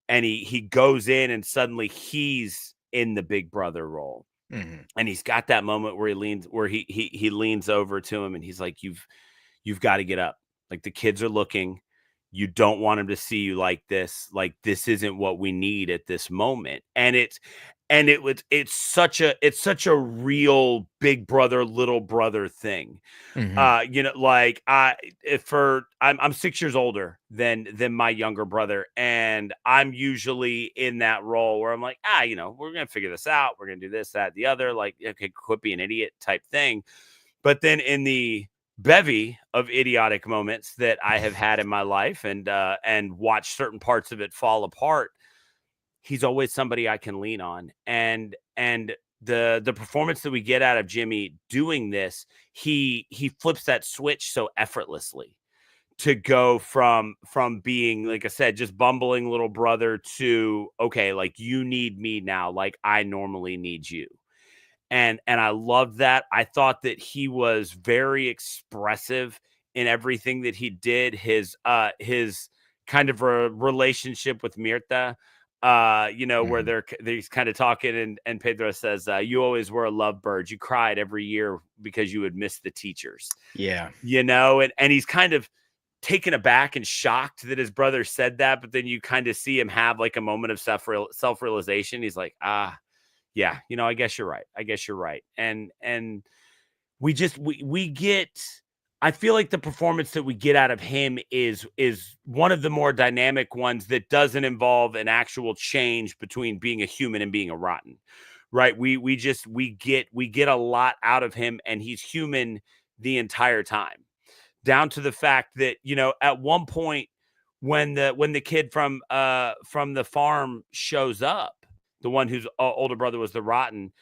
And he goes in and suddenly he's in the big brother role. Mm-hmm. And he's got that moment where he leans over to him and he's like, you've got to get up. Like, the kids are looking. You don't want them to see you like this. Like, this isn't what we need at this moment. And it's such a real big brother, little brother thing. Mm-hmm. I'm 6 years older than my younger brother. And I'm usually in that role where I'm like, we're going to figure this out. We're going to do this, that, the other, like, okay, quit being an idiot type thing. But then in the bevy of idiotic moments that I have had in my life and watched certain parts of it fall apart, he's always somebody I can lean on. And the performance that we get out of Jimmy doing this, he flips that switch so effortlessly to go from being, like I said, just bumbling little brother to, okay, like, you need me now, like I normally need you. And I loved that. I thought that he was very expressive in everything that he did. His kind of a relationship with Mirta, where he's kind of talking and Pedro says, you always were a lovebird. You cried every year because you would miss the teachers. Yeah. And he's kind of taken aback and shocked that his brother said that. But then you kind of see him have like a moment of self-realization. He's like, yeah, I guess you're right. And we get, I feel like the performance that we get out of him is one of the more dynamic ones that doesn't involve an actual change between being a human and being a rotten, right? We get a lot out of him, and he's human the entire time, down to the fact that, at one point when the kid from the farm shows up, the one whose older brother was the rotten.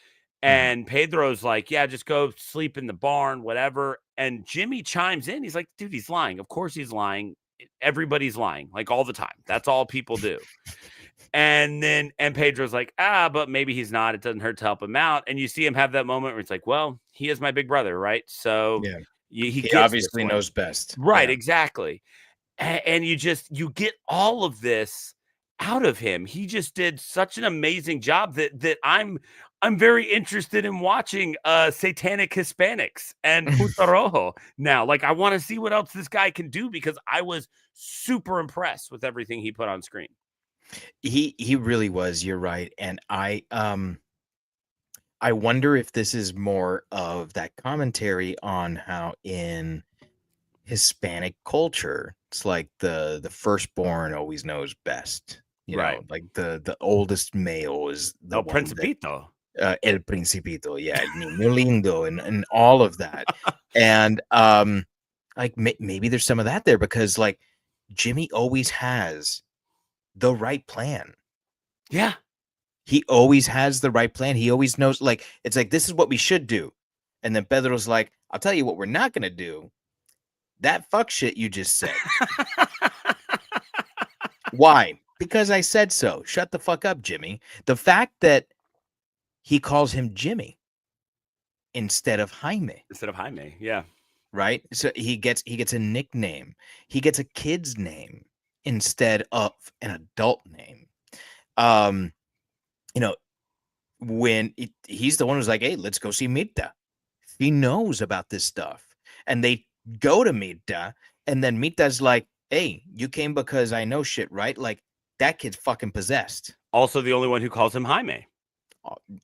And Pedro's like, yeah, just go sleep in the barn, whatever. And Jimmy chimes in. He's like, dude, he's lying. Of course he's lying. Everybody's lying, like, all the time. That's all people do. And Pedro's like, but maybe he's not. It doesn't hurt to help him out. And you see him have that moment where it's like, well, he is my big brother, right? So yeah, he obviously knows best. Right, Yeah. Exactly. And you get all of this out of him. He just did such an amazing job that I'm very interested in watching Satanic Hispanics and Puta Rojo now. Like, I want to see what else this guy can do, because I was super impressed with everything he put on screen. He really was. You're right. And I wonder if this is more of that commentary on how in Hispanic culture, it's like the firstborn always knows best. Right. Like the oldest male is the one Principito. El Principito, yeah, Niño Lindo, and all of that. And like maybe there's some of that there, because like Jimmy always has the right plan. Yeah. He always has the right plan. He always knows, like, it's like, this is what we should do. And then Pedro's like, I'll tell you what we're not going to do. That fuck shit you just said. Why? Because I said so. Shut the fuck up, Jimmy. The fact that he calls him Jimmy instead of Jaime. Yeah. Right? So he gets a nickname. He gets a kid's name instead of an adult name. When he's the one who's like, hey, let's go see Mirta. He knows about this stuff. And they go to Mirta, and then Mirta's like, hey, you came because I know shit, right? Like, that kid's fucking possessed. Also the only one who calls him Jaime.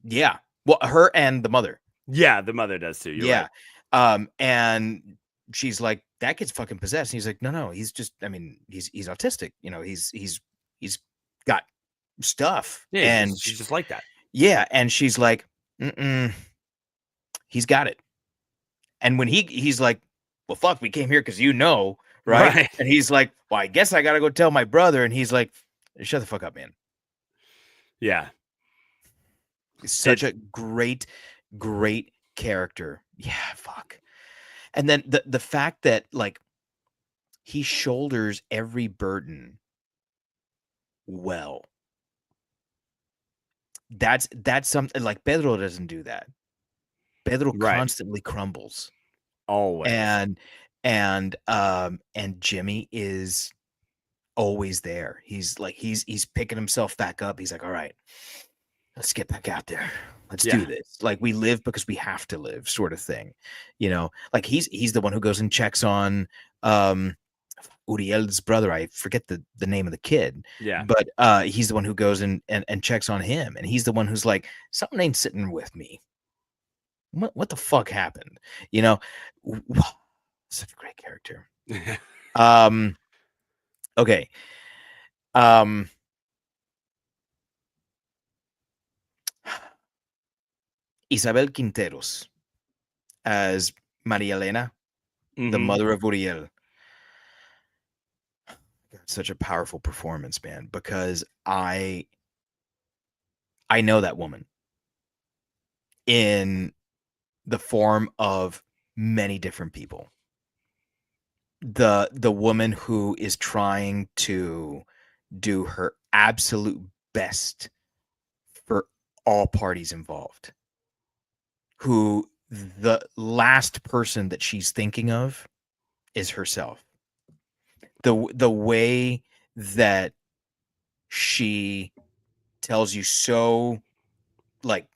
Yeah. Well, her and the mother. Yeah, the mother does too. You're right. And she's like, that kid's fucking possessed. And he's like, no, he's just, I mean, he's autistic. You know, he's got stuff. Yeah, and she's just like that. Yeah. And she's like, he's got it. And when he's like, well, fuck, we came here because right? And he's like, well, I guess I got to go tell my brother. And he's like, shut the fuck up, man. Yeah. Such a great character. Yeah, fuck. And then the fact that like he shoulders every burden well. That's something like Pedro doesn't do that. Pedro constantly crumbles. Always. And Jimmy is always there. He's like he's picking himself back up. He's like, all right, let's get back out there. Let's do this. Like we live because we have to live, sort of thing. You know, like he's the one who goes and checks on Uriel's brother. I forget the name of the kid. Yeah. But he's the one who goes and checks on him. And he's the one who's like, something ain't sitting with me. What the fuck happened? You know, such a great character. Okay. Isabel Quinteros as Maria Elena, the mother of Uriel. Such a powerful performance, man, because I know that woman in the form of many different people. The woman who is trying to do her absolute best for all parties involved. Who the last person that she's thinking of is herself. The way that she tells you so like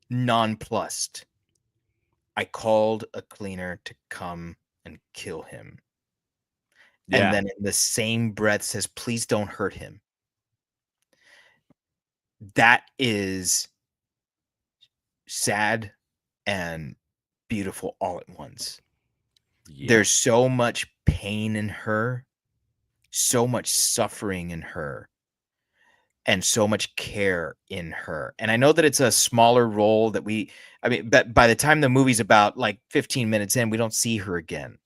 nonplussed, I called a cleaner to come and kill him. Yeah. And then in the same breath says, please don't hurt him. That is sad and beautiful all at once. Yeah. There's so much pain in her, so much suffering in her, and so much care in her. And I know that it's a smaller role that but by the time the movie's about like 15 minutes in, we don't see her again.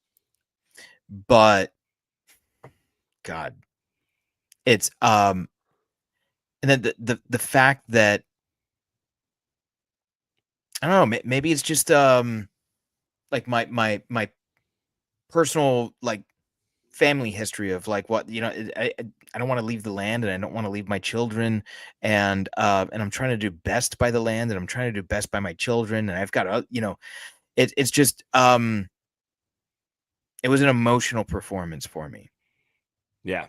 But God, it's and then the fact that I don't know, maybe it's just like my personal like family history of like what, you know, I don't want to leave the land and I don't want to leave my children and I'm trying to do best by the land and I'm trying to do best by my children and I've got you know, it's just it was an emotional performance for me. Yeah.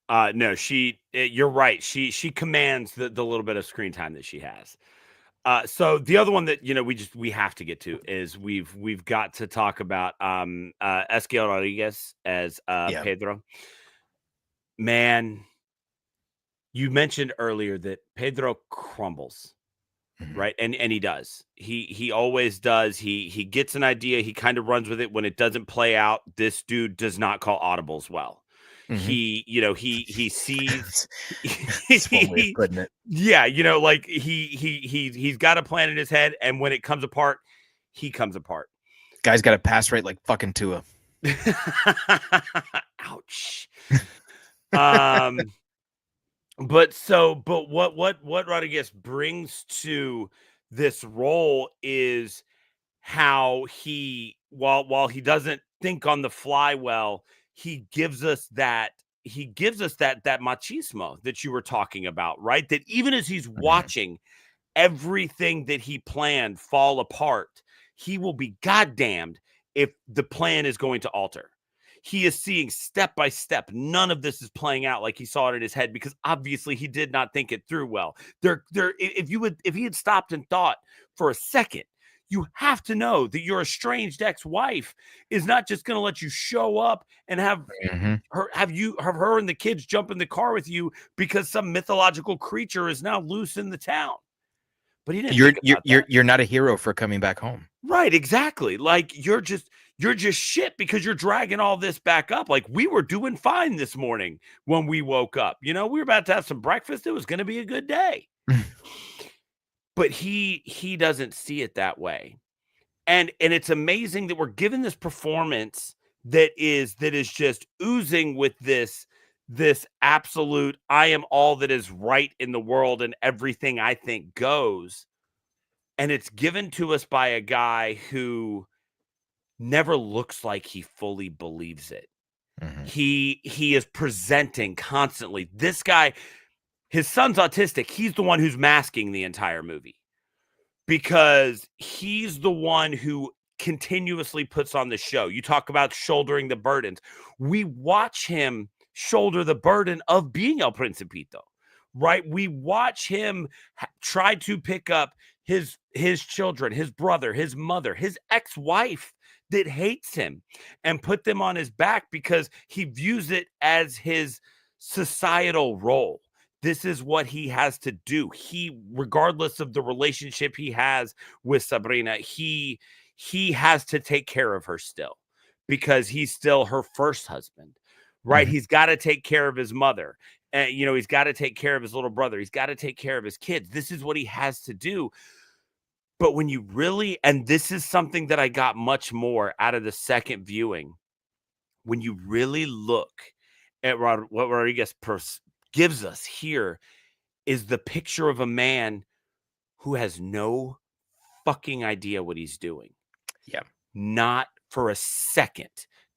No, you're right. She commands the little bit of screen time that she has. So the other one that, you know, we have to get to is we've got to talk about Ezequiel Rodriguez as Pedro. Man, you mentioned earlier that Pedro crumbles, right? And he does. He always does. He gets an idea, he kind of runs with it. When it doesn't play out, this dude does not call audibles well. He, you know, he sees. That's one way of putting it. Yeah, you know, like he's got a plan in his head, and when it comes apart, he comes apart. Guy's got a pass rate like fucking Tua. Ouch. But what Rodriguez brings to this role is how he, while he doesn't think on the fly well, he gives us that machismo that you were talking about, right? That even as he's watching everything that he planned fall apart, he will be goddamned if the plan is going to alter. He is seeing step by step. None of this is playing out like he saw it in his head because obviously he did not think it through well. If he had stopped and thought for a second, you have to know that your estranged ex-wife is not just going to let you show up and have her and the kids jump in the car with you because some mythological creature is now loose in the town. But he didn't think about that. You're not a hero for coming back home. Right, exactly. Like you're just shit because you're dragging all this back up. Like we were doing fine this morning when we woke up. We were about to have some breakfast. It was going to be a good day. But he doesn't see it that way. And it's amazing that we're given this performance that is just oozing with this absolute I am all that is right in the world and everything I think goes. And it's given to us by a guy who never looks like he fully believes it. He is presenting constantly. This guy, his son's autistic. He's the one who's masking the entire movie because he's the one who continuously puts on the show. You talk about shouldering the burdens. We watch him shoulder the burden of being El Principito, right? We watch him try to pick up his children, his brother, his mother, his ex-wife that hates him and put them on his back because he views it as his societal role. This is what he has to do. He, regardless of the relationship he has with Sabrina, he has to take care of her still because he's still her first husband, right? He's got to take care of his mother. And, he's got to take care of his little brother. He's got to take care of his kids. This is what he has to do. But when you really, and this is something that I got much more out of the second viewing, when you really look at what Rodriguez gives us here is the picture of a man who has no fucking idea what he's doing. Yeah. Not for a second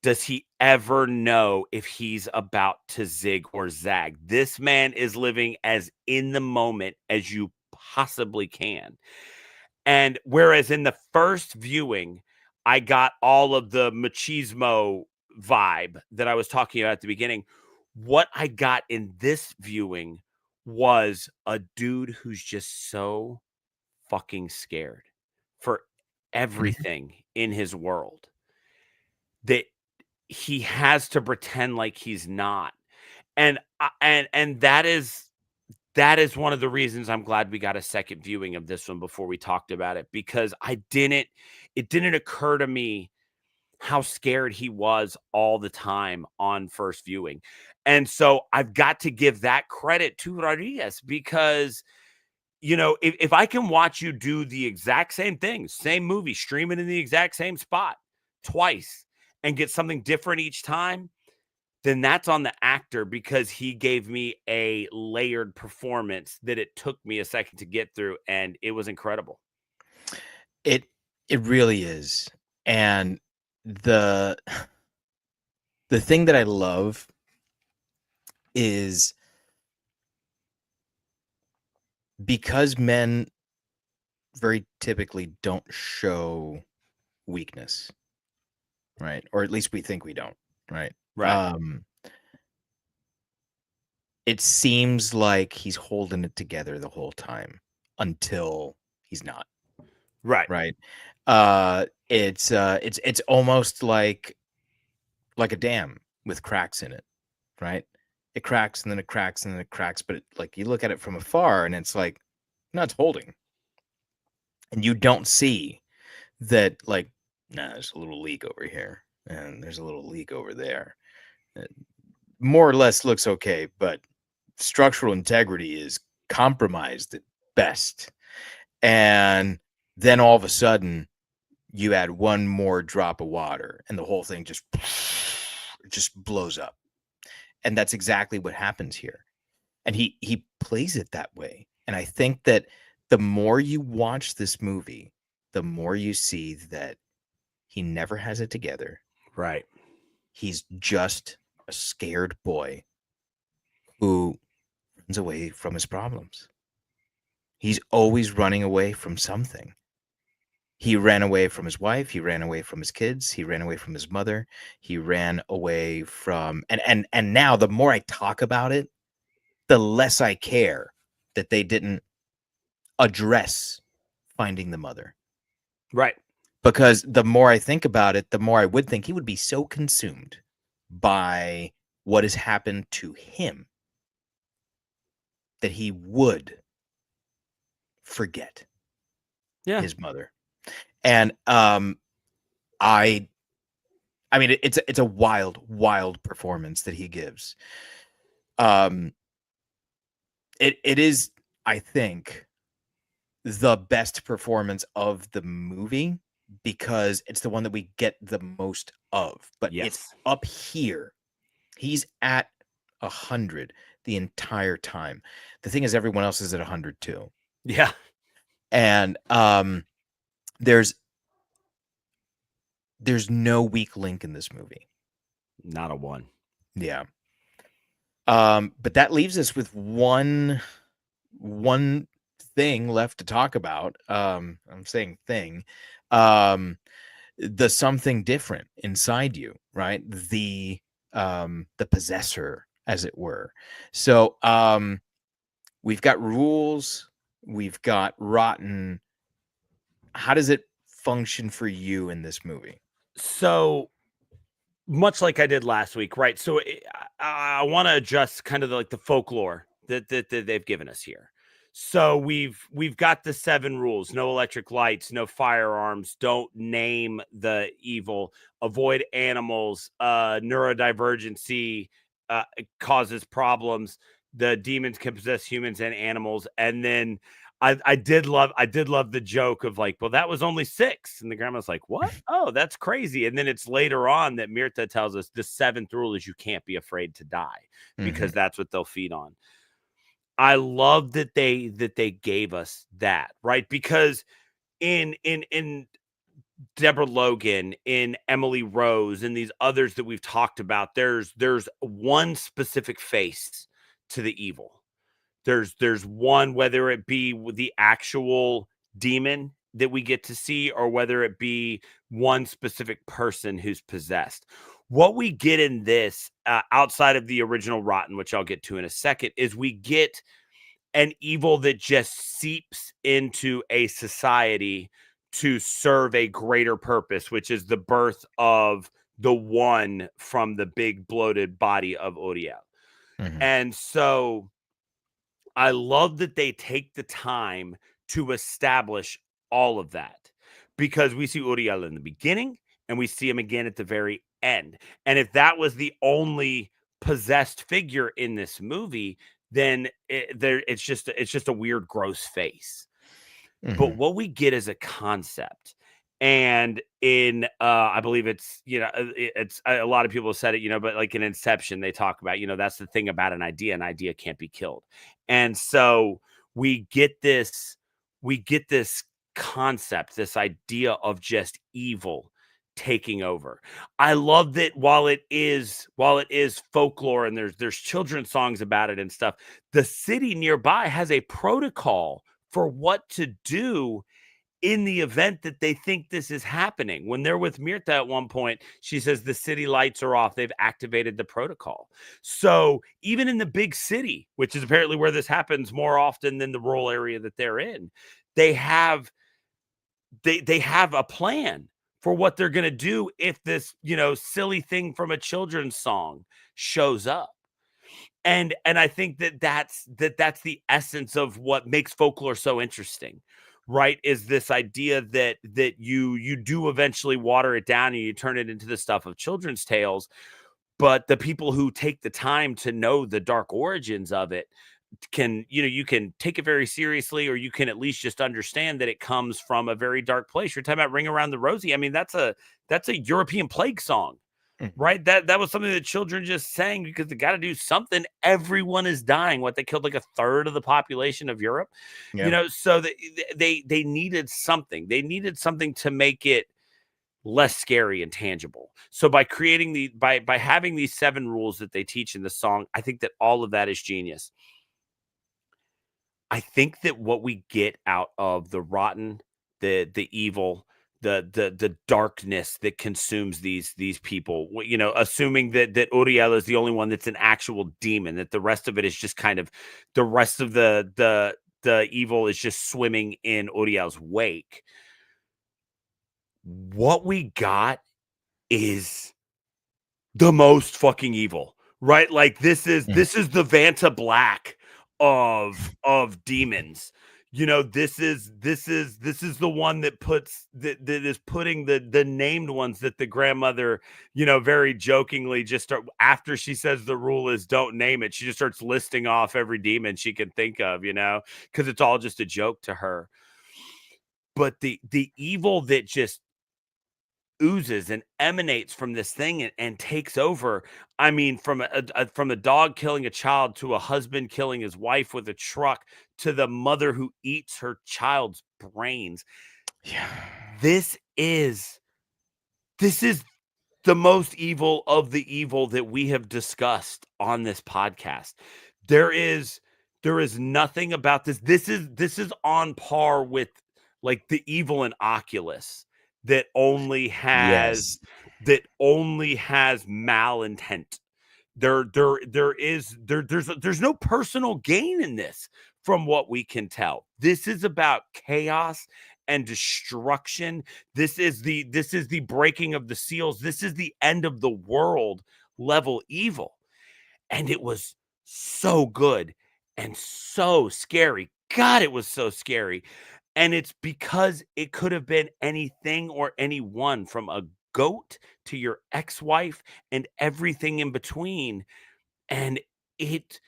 does he ever know if he's about to zig or zag. This man is living as in the moment as you possibly can. And whereas in the first viewing, I got all of the machismo vibe that I was talking about at the beginning, what I got in this viewing was a dude who's just so fucking scared for everything in his world that he has to pretend like he's not. And that is one of the reasons I'm glad we got a second viewing of this one before we talked about it, because it didn't occur to me how scared he was all the time on first viewing. And so I've got to give that credit to Rodriguez because, if I can watch you do the exact same thing, same movie, stream it in the exact same spot twice and get something different each time, then that's on the actor because he gave me a layered performance that it took me a second to get through, and it was incredible. It really is. And the thing that I love is because men very typically don't show weakness, right? Or at least we think we don't, right? Right. It seems like he's holding it together the whole time until he's not. Right. Right. It's almost like a dam with cracks in it, right? It cracks and then it cracks and then it cracks, but like you look at it from afar and it's like, no, it's holding. And you don't see that, like, there's a little leak over here and there's a little leak over there. It more or less looks okay, but structural integrity is compromised at best. And then all of a sudden you add one more drop of water and the whole thing just blows up. And that's exactly what happens here. And he plays it that way. And I think that the more you watch this movie, the more you see that he never has it together. Right. He's just a scared boy who runs away from his problems. He's always running away from something. He ran away from his wife. He ran away from his kids. He ran away from his mother. He ran away from, and now the more I talk about it, the less I care that they didn't address finding the mother. Right. Because the more I think about it, the more I would think he would be so consumed by what has happened to him that he would forget his mother. And I mean, it's a wild performance that he gives. It is, I think, the best performance of the movie because it's the one that we get the most of. But it's up here. He's at 100 the entire time. The thing is, everyone else is at 100 too. Yeah. And there's no weak link in this movie. Not a one. Yeah. But that leaves us with one thing left to talk about. I'm saying thing. The something different inside you, right? The possessor, as it were. So we've got rules, we've got rotten. How does it function for you in this movie? So much like I did last week, right? So I want to adjust kind of the folklore that they've given us here. So we've got the 7 rules: no electric lights, no firearms, don't name the evil, avoid animals, neurodivergency causes problems, the demons can possess humans and animals, and then I did love the joke of like, well, that was only 6. And the grandma's like, what? Oh, that's crazy. And then it's later on that Mirta tells us the 7th rule is you can't be afraid to die because that's what they'll feed on. I love that they gave us that, right? Because in Deborah Logan, in Emily Rose, and these others that we've talked about, there's one specific face to the evil. There's one, whether it be the actual demon that we get to see or whether it be one specific person who's possessed. What we get in this, outside of the original Rotten, which I'll get to in a second, is we get an evil that just seeps into a society to serve a greater purpose, which is the birth of the one from the big bloated body of Uriel. And so I love that they take the time to establish all of that, because we see Uriel in the beginning and we see him again at the very end. And if that was the only possessed figure in this movie, then it's just a weird, gross face. But what we get is a concept. And in I believe it's it's a lot of people have said it, but like in Inception, they talk about, that's the thing about an idea can't be killed. And so we get this concept, this idea of just evil taking over. I love that while it is folklore and there's children's songs about it and stuff, the city nearby has a protocol for what to do in the event that they think this is happening. When they're with Mirta at one point, she says the city lights are off. They've activated the protocol. So even in the big city, which is apparently where this happens more often than the rural area that they're in, they have a plan for what they're going to do if this, silly thing from a children's song shows up. And I think that's the essence of what makes folklore so interesting, right? Is this idea that you do eventually water it down and you turn it into the stuff of children's tales, but the people who take the time to know the dark origins of it can, you can take it very seriously, or you can at least just understand that it comes from a very dark place. You're talking about Ring Around the Rosie. I mean, that's a European plague song. Right. That was something that children just sang because they got to do something. Everyone is dying. What, they killed like 1/3 of the population of Europe, so they needed something. They needed something to make it less scary and tangible. So by creating by having these 7 rules that they teach in the song, I think that all of that is genius. I think that what we get out of the rotten, the evil, the darkness that consumes these people, assuming that Uriel is the only one that's an actual demon, that the rest of it is just kind of, the rest of the evil is just swimming in Uriel's wake. what we got is the most fucking evil, right? Like this is the Vanta Black of demons. You know, this is the one that puts that is putting the named ones that the grandmother, you know, very jokingly just start after she says the rule is don't name it, she just starts listing off every demon she can think of, you know, because it's all just a joke to her. But the evil that just oozes and emanates from this thing and takes over. I mean, from a dog killing a child to a husband killing his wife with a truck to the mother who eats her child's brains. Yeah. This is the most evil of the evil that we have discussed on this podcast. There is nothing about this. This is on par with like the evil in Oculus that only has malintent. There's no personal gain in this from what we can tell. This is about chaos and destruction. This is the breaking of the seals. This is the end of the world level evil. And it was so good and so scary. God, it was so scary. And it's because it could have been anything or anyone, from a goat to your ex-wife and everything in between. And it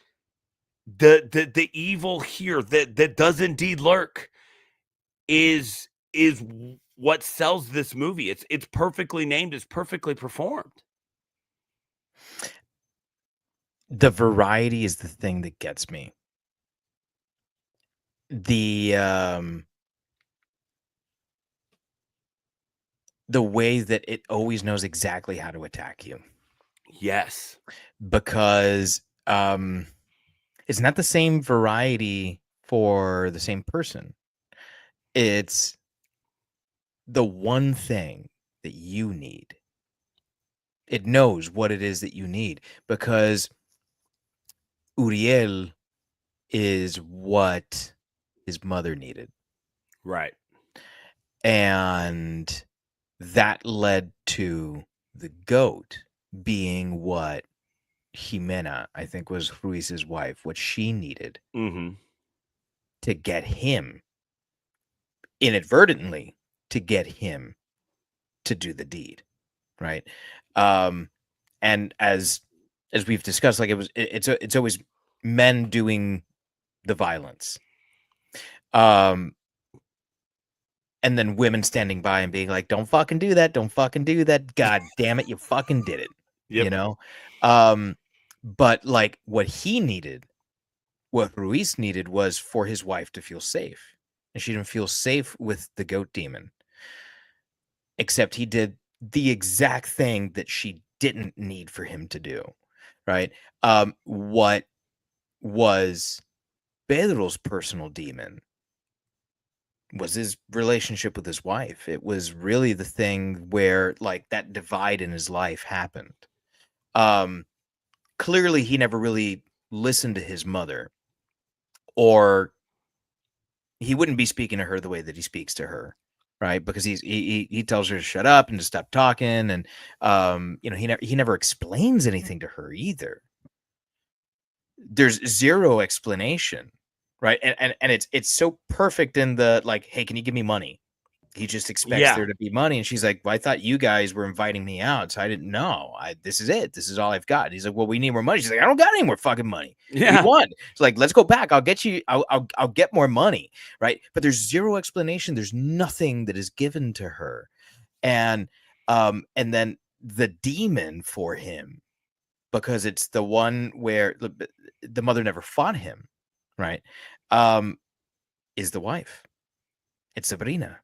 the evil here that does indeed lurk is what sells this movie. It's perfectly named, it's perfectly performed. The variety is the thing that gets me. The way that it always knows exactly how to attack you. Yes. Because it's not the same variety for the same person. It's the one thing that you need. It knows what it is that you need, because Uriel is what his mother needed. Right. And that led to the goat being what Jimena, I think, was Ruiz's wife, what she needed to get him, inadvertently, to get him to do the deed, right? And as we've discussed, like it's always men doing the violence, and then women standing by and being like, "Don't fucking do that! Don't fucking do that! God damn it, you fucking did it!" Yep. You know. But like what he needed, what Ruiz needed, was for his wife to feel safe, and she didn't feel safe with the goat demon. Except he did the exact thing that she didn't need for him to do, right? What was Pedro's personal demon was his relationship with his wife. It was really the thing where like that divide in his life happened. Clearly he never really listened to his mother, or he wouldn't be speaking to her the way that he speaks to her, right? Because he tells her to shut up and to stop talking, and you know, he never explains anything to her either. There's zero explanation, right? And it's so perfect in the like, hey, can you give me money? He just expects there to be money, and she's like, well, I thought you guys were inviting me out, so I didn't know. This is it. This is all I've got. He's like, well, we need more money. She's like, I don't got any more fucking money. Yeah. What do you want? It's like, let's go back. I'll get you. I'll get more money, right? But there's zero explanation. There's nothing that is given to her, and then the demon for him, because it's the one where the mother never fought him, right? Is the wife. It's Sabrina.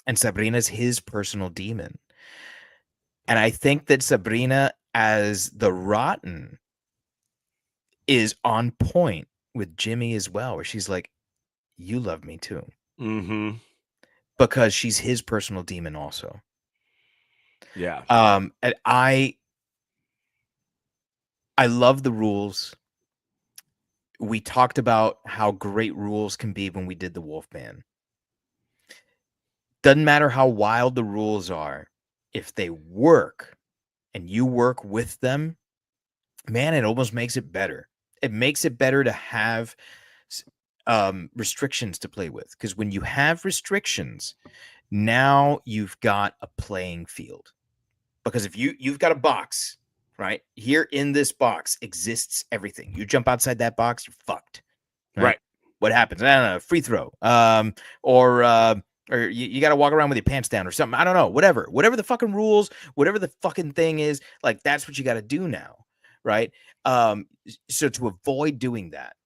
And Sabrina's his personal demon. And I think that Sabrina as the rotten is on point with Jimmy as well, where she's like, you love me too. Because she's his personal demon also. Yeah. And I love the rules. We talked about how great rules can be when we did the Wolfman. Doesn't matter how wild the rules are. If they work and you work with them, man, it almost makes it better. It makes it better to have restrictions to play with, because when you have restrictions, now you've got a playing field. Because if you've got a box, right? Here in this box exists everything. You jump outside that box, you're fucked. Right. What happens? I don't know, free throw. Or you got to walk around with your pants down or something. I don't know. Whatever the fucking rules, whatever the fucking thing is, like that's what you got to do now, right? So to avoid doing that,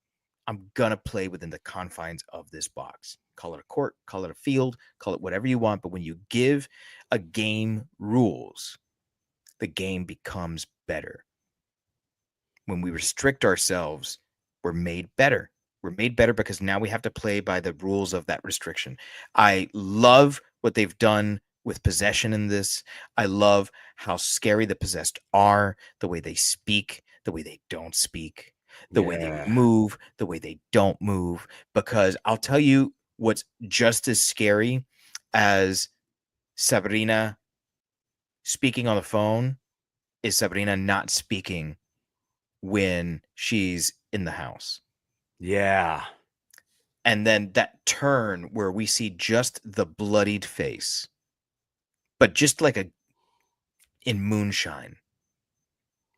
I'm gonna play within the confines of this box. Call it a court, call it a field, call it whatever you want. But when you give a game rules, the game becomes better. When we restrict ourselves, we're made better. We're made better because now we have to play by the rules of that restriction. I love what they've done with possession in this. I love how scary the possessed are, the way they speak, the way they don't speak, the way they move, the way they don't move. Because I'll tell you what's just as scary as Sabrina speaking on the phone is Sabrina not speaking when she's in the house. Yeah. And then that turn where we see just the bloodied face, but just like in moonshine.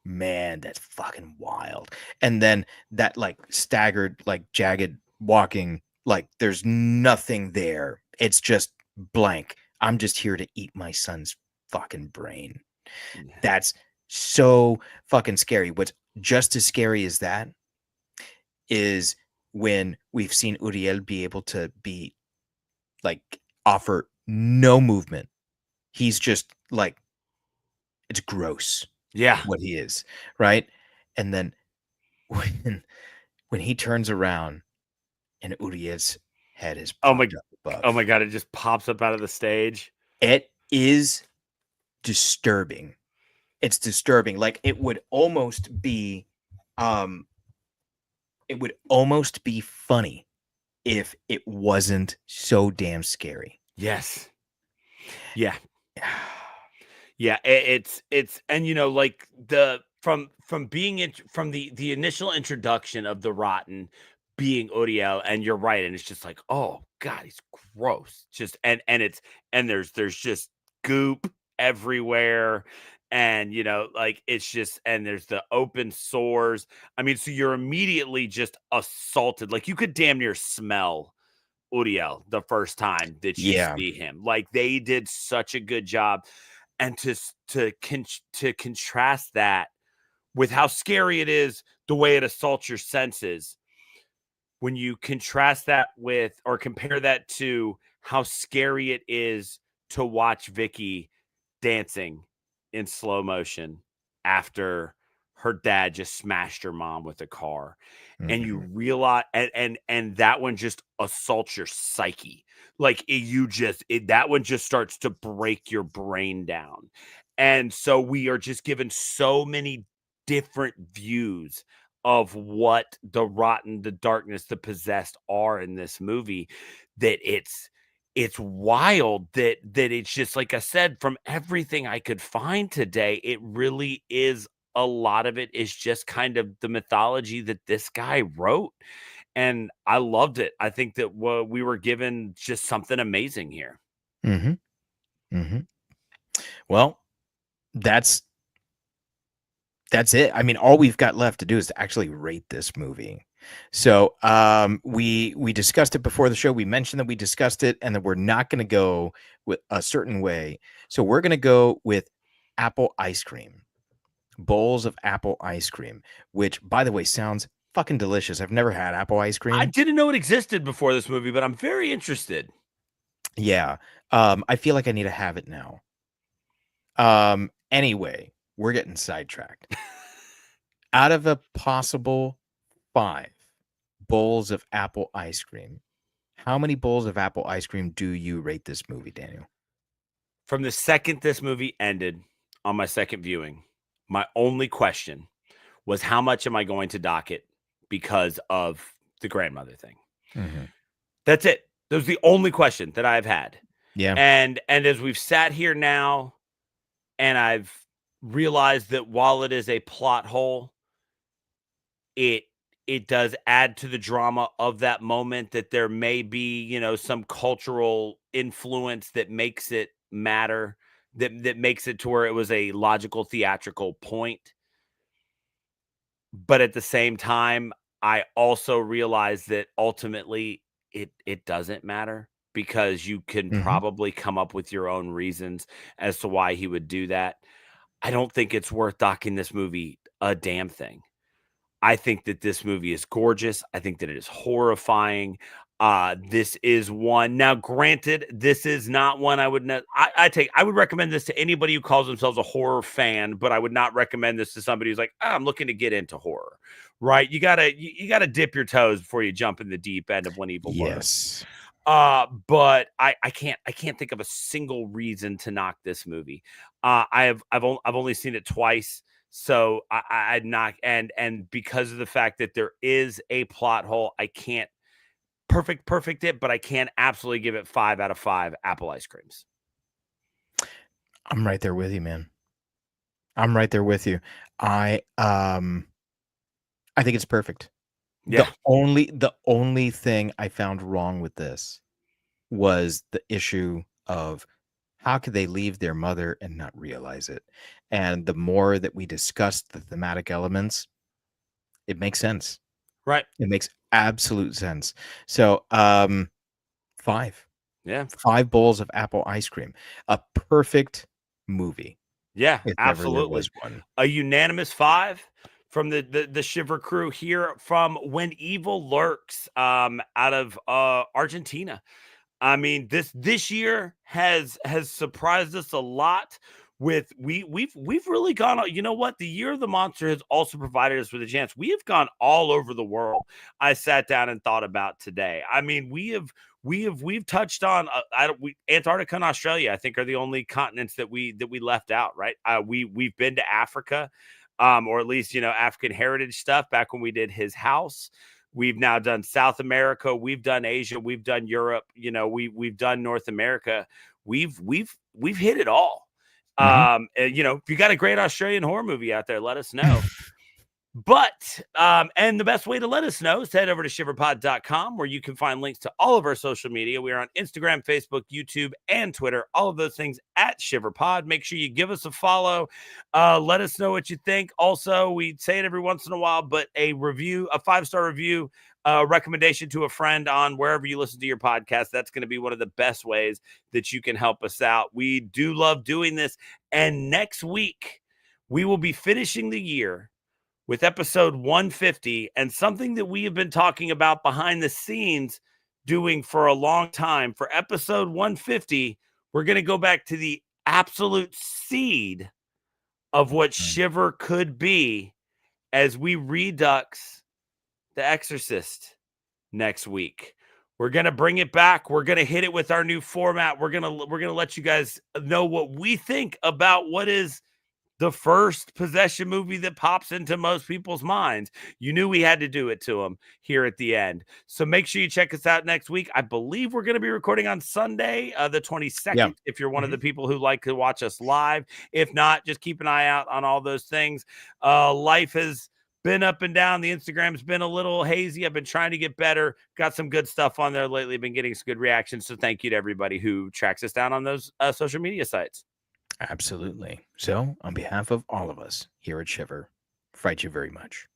Man, that's fucking wild. And then that like staggered, like jagged walking, like there's nothing there. It's just blank. I'm just here to eat my son's fucking brain. Yeah. That's so fucking scary. What's just as scary as that is when we've seen Uriel be able to be like offer no movement. He's just like, it's gross. Yeah. What he is, right? And then when he turns around and Uriel's head is popped up above. Oh my God, it just pops up out of the stage. It is disturbing. It's disturbing. Like it would almost be funny if it wasn't so damn scary. Yes. Yeah. Yeah, it's and you know, like from being from the initial introduction of the Rotten being Uriel, and you're right, and it's just like, oh God, he's gross. Just and there's just goop everywhere, and you know, like it's just, and there's the open sores. I mean, so you're immediately just assaulted. Like you could damn near smell Uriel the first time that you see him. Like they did such a good job. And to contrast that with how scary it is, the way it assaults your senses, when you contrast that with or compare that to how scary it is to watch Vicky dancing in slow motion after her dad just smashed her mom with a car, and you realize, and that one just assaults your psyche. Like that one just starts to break your brain down. And so we are just given so many different views of what the Rotten, the darkness, the possessed are in this movie, that it's wild that it's just, like I said, from everything I could find today, it really is, a lot of it is just kind of the mythology that this guy wrote. And I loved it. I think that we were given just something amazing here. Well, that's it. I mean, all we've got left to do is to actually rate this movie. So we discussed it before the show. We mentioned that we discussed it and that we're not going to go with a certain way. So we're going to go with apple ice cream, bowls of apple ice cream, which, by the way, sounds fucking delicious. I've never had apple ice cream. I didn't know it existed before this movie, but I'm very interested. Yeah. I feel like I need to have it now. Anyway, we're getting sidetracked. Out of a possible 5 bowls of apple ice cream, how many bowls of apple ice cream do you rate this movie, Daniel? From the second this movie ended on my second viewing, my only question was, how much am I going to dock it because of the grandmother thing? That's it. That was the only question that I've had. Yeah. And as we've sat here now, and I've realized that while it is a plot hole, it does add to the drama of that moment, that there may be, you know, some cultural influence that makes it matter, that makes it to where it was a logical theatrical point. But at the same time, I also realize that ultimately it doesn't matter, because you can Hmm. probably come up with your own reasons as to why he would do that. I don't think it's worth docking this movie a damn thing. I think that this movie is gorgeous. I think that it is horrifying. This is one. Now, granted, this is not one I would not. I would recommend this to anybody who calls themselves a horror fan, but I would not recommend this to somebody who's like, I'm looking to get into horror. Right? You gotta dip your toes before you jump in the deep end of When Evil Lurks. Yes. But I can't think of a single reason to knock this movie. I've only seen it twice. So I'd not, and because of the fact that there is a plot hole, I can't perfect it, but I can absolutely give it 5 out of 5 apple ice creams. I'm right there with you, man. I'm right there with you. I think it's perfect. Yeah. The only thing I found wrong with this was the issue of how could they leave their mother and not realize it? And the more that we discussed the thematic elements, it makes sense. Right. It makes absolute sense. So, 5. Yeah. 5 bowls of apple ice cream. A perfect movie. Yeah, If ever there absolutely. was one. A unanimous 5 from the Shiver crew here from When Evil Lurks, out of Argentina. I mean, this year has surprised us a lot. With we've really gone. You know what? The Year of the Monster has also provided us with a chance. We have gone all over the world. I sat down and thought about today. I mean, we've touched on Antarctica and Australia. I think are the only continents that we left out. Right? We've been to Africa, or at least African heritage stuff back when we did His House. We've now done South America. We've done Asia. We've done Europe. We've done North America. We've hit it all. Mhm. If you got a great Australian horror movie out there, let us know. But and the best way to let us know is to head over to shiverpod.com, where you can find links to all of our social media. We are on Instagram, Facebook, YouTube, and Twitter. All of those things at ShiverPod. Make sure you give us a follow. Let us know what you think. Also, we say it every once in a while, but a 5-star review, recommendation to a friend on wherever you listen to your podcast. That's going to be one of the best ways that you can help us out. We do love doing this. And next week, we will be finishing the year with episode 150, and something that we have been talking about behind the scenes doing for a long time. For episode 150, we're going to go back to the absolute seed of what Shiver could be as we redux The Exorcist next week. We're going to bring it back. We're going to hit it with our new format. We're going to let you guys know what we think about what is the first possession movie that pops into most people's minds. You knew we had to do it to them here at the end. So make sure you check us out next week. I believe we're going to be recording on Sunday, the 22nd, Yeah. if you're one of the people who like to watch us live. If not, just keep an eye out on all those things. Life has been up and down. The Instagram's been a little hazy. I've been trying to get better. Got some good stuff on there lately. Been getting some good reactions. So thank you to everybody who tracks us down on those social media sites. Absolutely. So, on behalf of all of us here at Shiver, fight you very much.